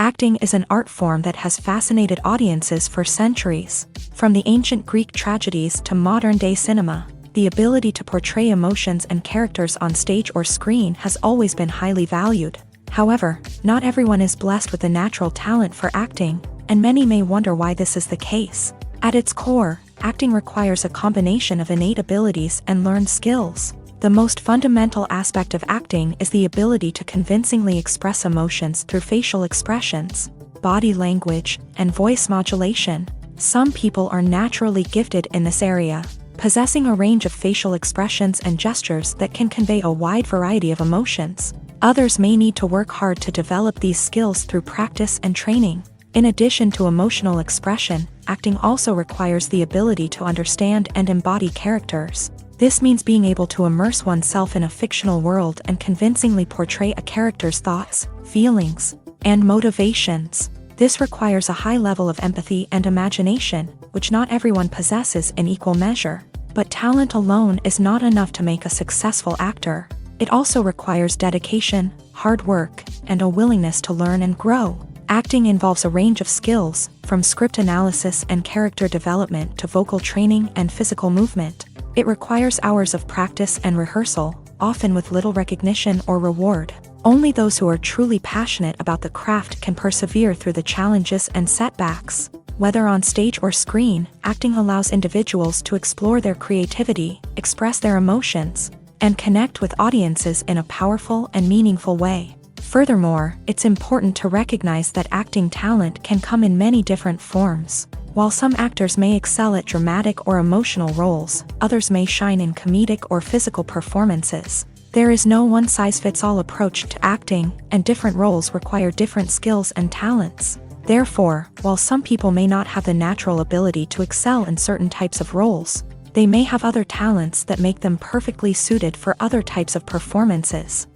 Acting is an art form that has fascinated audiences for centuries. From the ancient Greek tragedies to modern-day cinema, the ability to portray emotions and characters on stage or screen has always been highly valued. However, not everyone is blessed with the natural talent for acting, and many may wonder why this is the case. At its core, acting requires a combination of innate abilities and learned skills. The most fundamental aspect of acting is the ability to convincingly express emotions through facial expressions, body language, and voice modulation. Some people are naturally gifted in this area, possessing a range of facial expressions and gestures that can convey a wide variety of emotions. Others may need to work hard to develop these skills through practice and training. In addition to emotional expression, acting also requires the ability to understand and embody characters. This means being able to immerse oneself in a fictional world and convincingly portray a character's thoughts, feelings, and motivations. This requires a high level of empathy and imagination, which not everyone possesses in equal measure. But talent alone is not enough to make a successful actor. It also requires dedication, hard work, and a willingness to learn and grow. Acting involves a range of skills, from script analysis and character development to vocal training and physical movement. It requires hours of practice and rehearsal, often with little recognition or reward. Only those who are truly passionate about the craft can persevere through the challenges and setbacks. Whether on stage or screen, acting allows individuals to explore their creativity, express their emotions, and connect with audiences in a powerful and meaningful way. Furthermore, it's important to recognize that acting talent can come in many different forms. While some actors may excel at dramatic or emotional roles, others may shine in comedic or physical performances. There is no one-size-fits-all approach to acting, and different roles require different skills and talents. Therefore, while some people may not have the natural ability to excel in certain types of roles, they may have other talents that make them perfectly suited for other types of performances.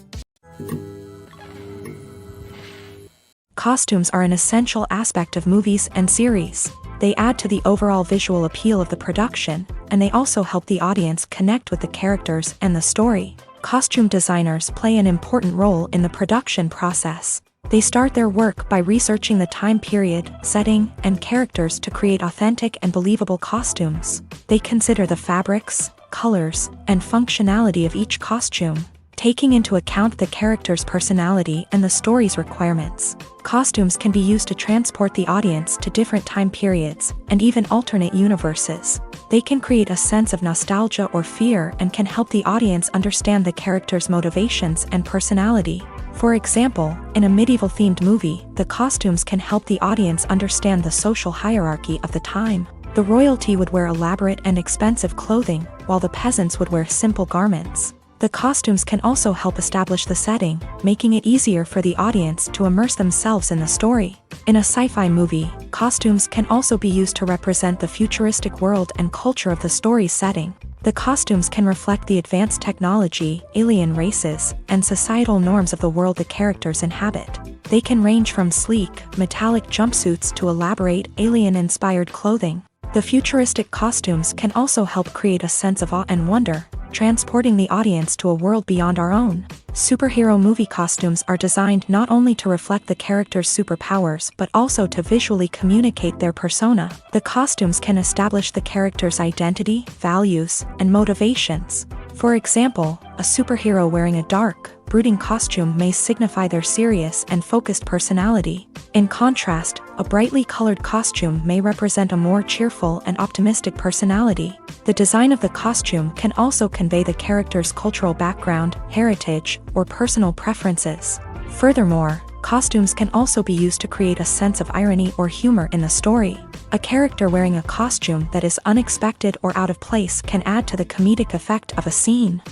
Costumes are an essential aspect of movies and series. They add to the overall visual appeal of the production, and they also help the audience connect with the characters and the story. Costume designers play an important role in the production process. They start their work by researching the time period, setting, and characters to create authentic and believable costumes. They consider the fabrics, colors, and functionality of each costume, taking into account the character's personality and the story's requirements. Costumes can be used to transport the audience to different time periods and even alternate universes. They can create a sense of nostalgia or fear and can help the audience understand the character's motivations and personality. For example, in a medieval-themed movie, the costumes can help the audience understand the social hierarchy of the time. The royalty would wear elaborate and expensive clothing, while the peasants would wear simple garments. The costumes can also help establish the setting, making it easier for the audience to immerse themselves in the story. In a sci-fi movie, costumes can also be used to represent the futuristic world and culture of the story's setting. The costumes can reflect the advanced technology, alien races, and societal norms of the world the characters inhabit. They can range from sleek, metallic jumpsuits to elaborate, alien-inspired clothing. The futuristic costumes can also help create a sense of awe and wonder, transporting the audience to a world beyond our own. Superhero movie costumes are designed not only to reflect the character's superpowers but also to visually communicate their persona. The costumes can establish the character's identity, values, and motivations. For example, a superhero wearing a dark, brooding costume may signify their serious and focused personality. In contrast, a brightly colored costume may represent a more cheerful and optimistic personality. The design of the costume can also convey the character's cultural background, heritage, or personal preferences. Furthermore, costumes can also be used to create a sense of irony or humor in the story. A character wearing a costume that is unexpected or out of place can add to the comedic effect of a scene.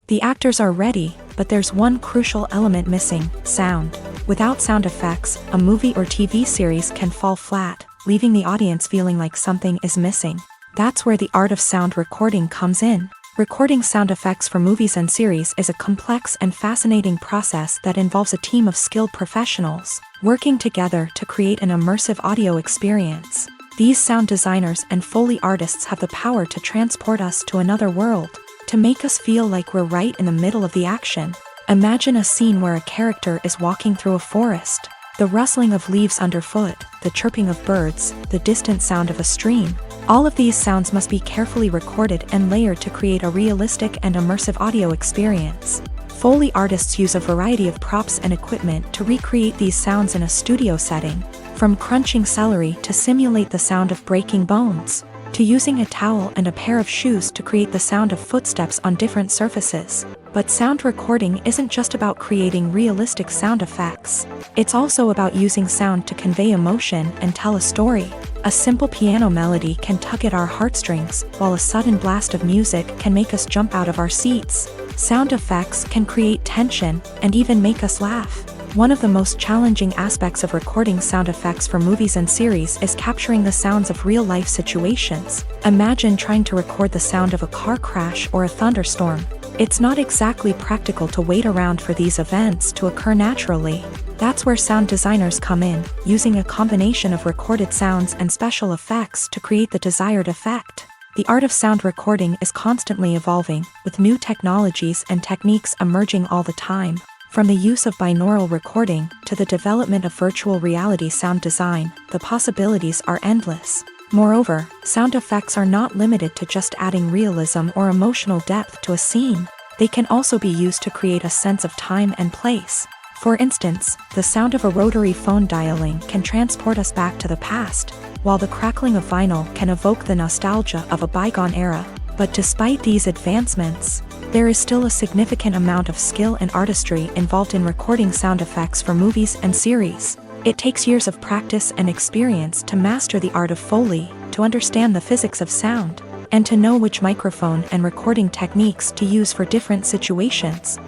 The actors are ready, but there's one crucial element missing: sound. Without sound effects, a movie or TV series can fall flat, leaving the audience feeling like something is missing. That's where the art of sound recording comes in. Recording sound effects for movies and series is a complex and fascinating process that involves a team of skilled professionals working together to create an immersive audio experience. These sound designers and Foley artists have the power to transport us to another world, to make us feel like we're right in the middle of the action. Imagine a scene where a character is walking through a forest. The rustling of leaves underfoot, the chirping of birds, the distant sound of a stream. All of these sounds must be carefully recorded and layered to create a realistic and immersive audio experience. Foley artists use a variety of props and equipment to recreate these sounds in a studio setting, from crunching celery to simulate the sound of breaking bones, to using a towel and a pair of shoes to create the sound of footsteps on different surfaces. But sound recording isn't just about creating realistic sound effects. It's also about using sound to convey emotion and tell a story. A simple piano melody can tug at our heartstrings, while a sudden blast of music can make us jump out of our seats. Sound effects can create tension and even make us laugh. One of the most challenging aspects of recording sound effects for movies and series is capturing the sounds of real-life situations. Imagine trying to record the sound of a car crash or a thunderstorm. It's not exactly practical to wait around for these events to occur naturally. That's where sound designers come in, using a combination of recorded sounds and special effects to create the desired effect. The art of sound recording is constantly evolving, with new technologies and techniques emerging all the time. From the use of binaural recording to the development of virtual reality sound design, the possibilities are endless. Moreover, sound effects are not limited to just adding realism or emotional depth to a scene. They can also be used to create a sense of time and place. For instance, the sound of a rotary phone dialing can transport us back to the past, while the crackling of vinyl can evoke the nostalgia of a bygone era. But despite these advancements, there is still a significant amount of skill and artistry involved in recording sound effects for movies and series. It takes years of practice and experience to master the art of Foley, to understand the physics of sound, and to know which microphone and recording techniques to use for different situations.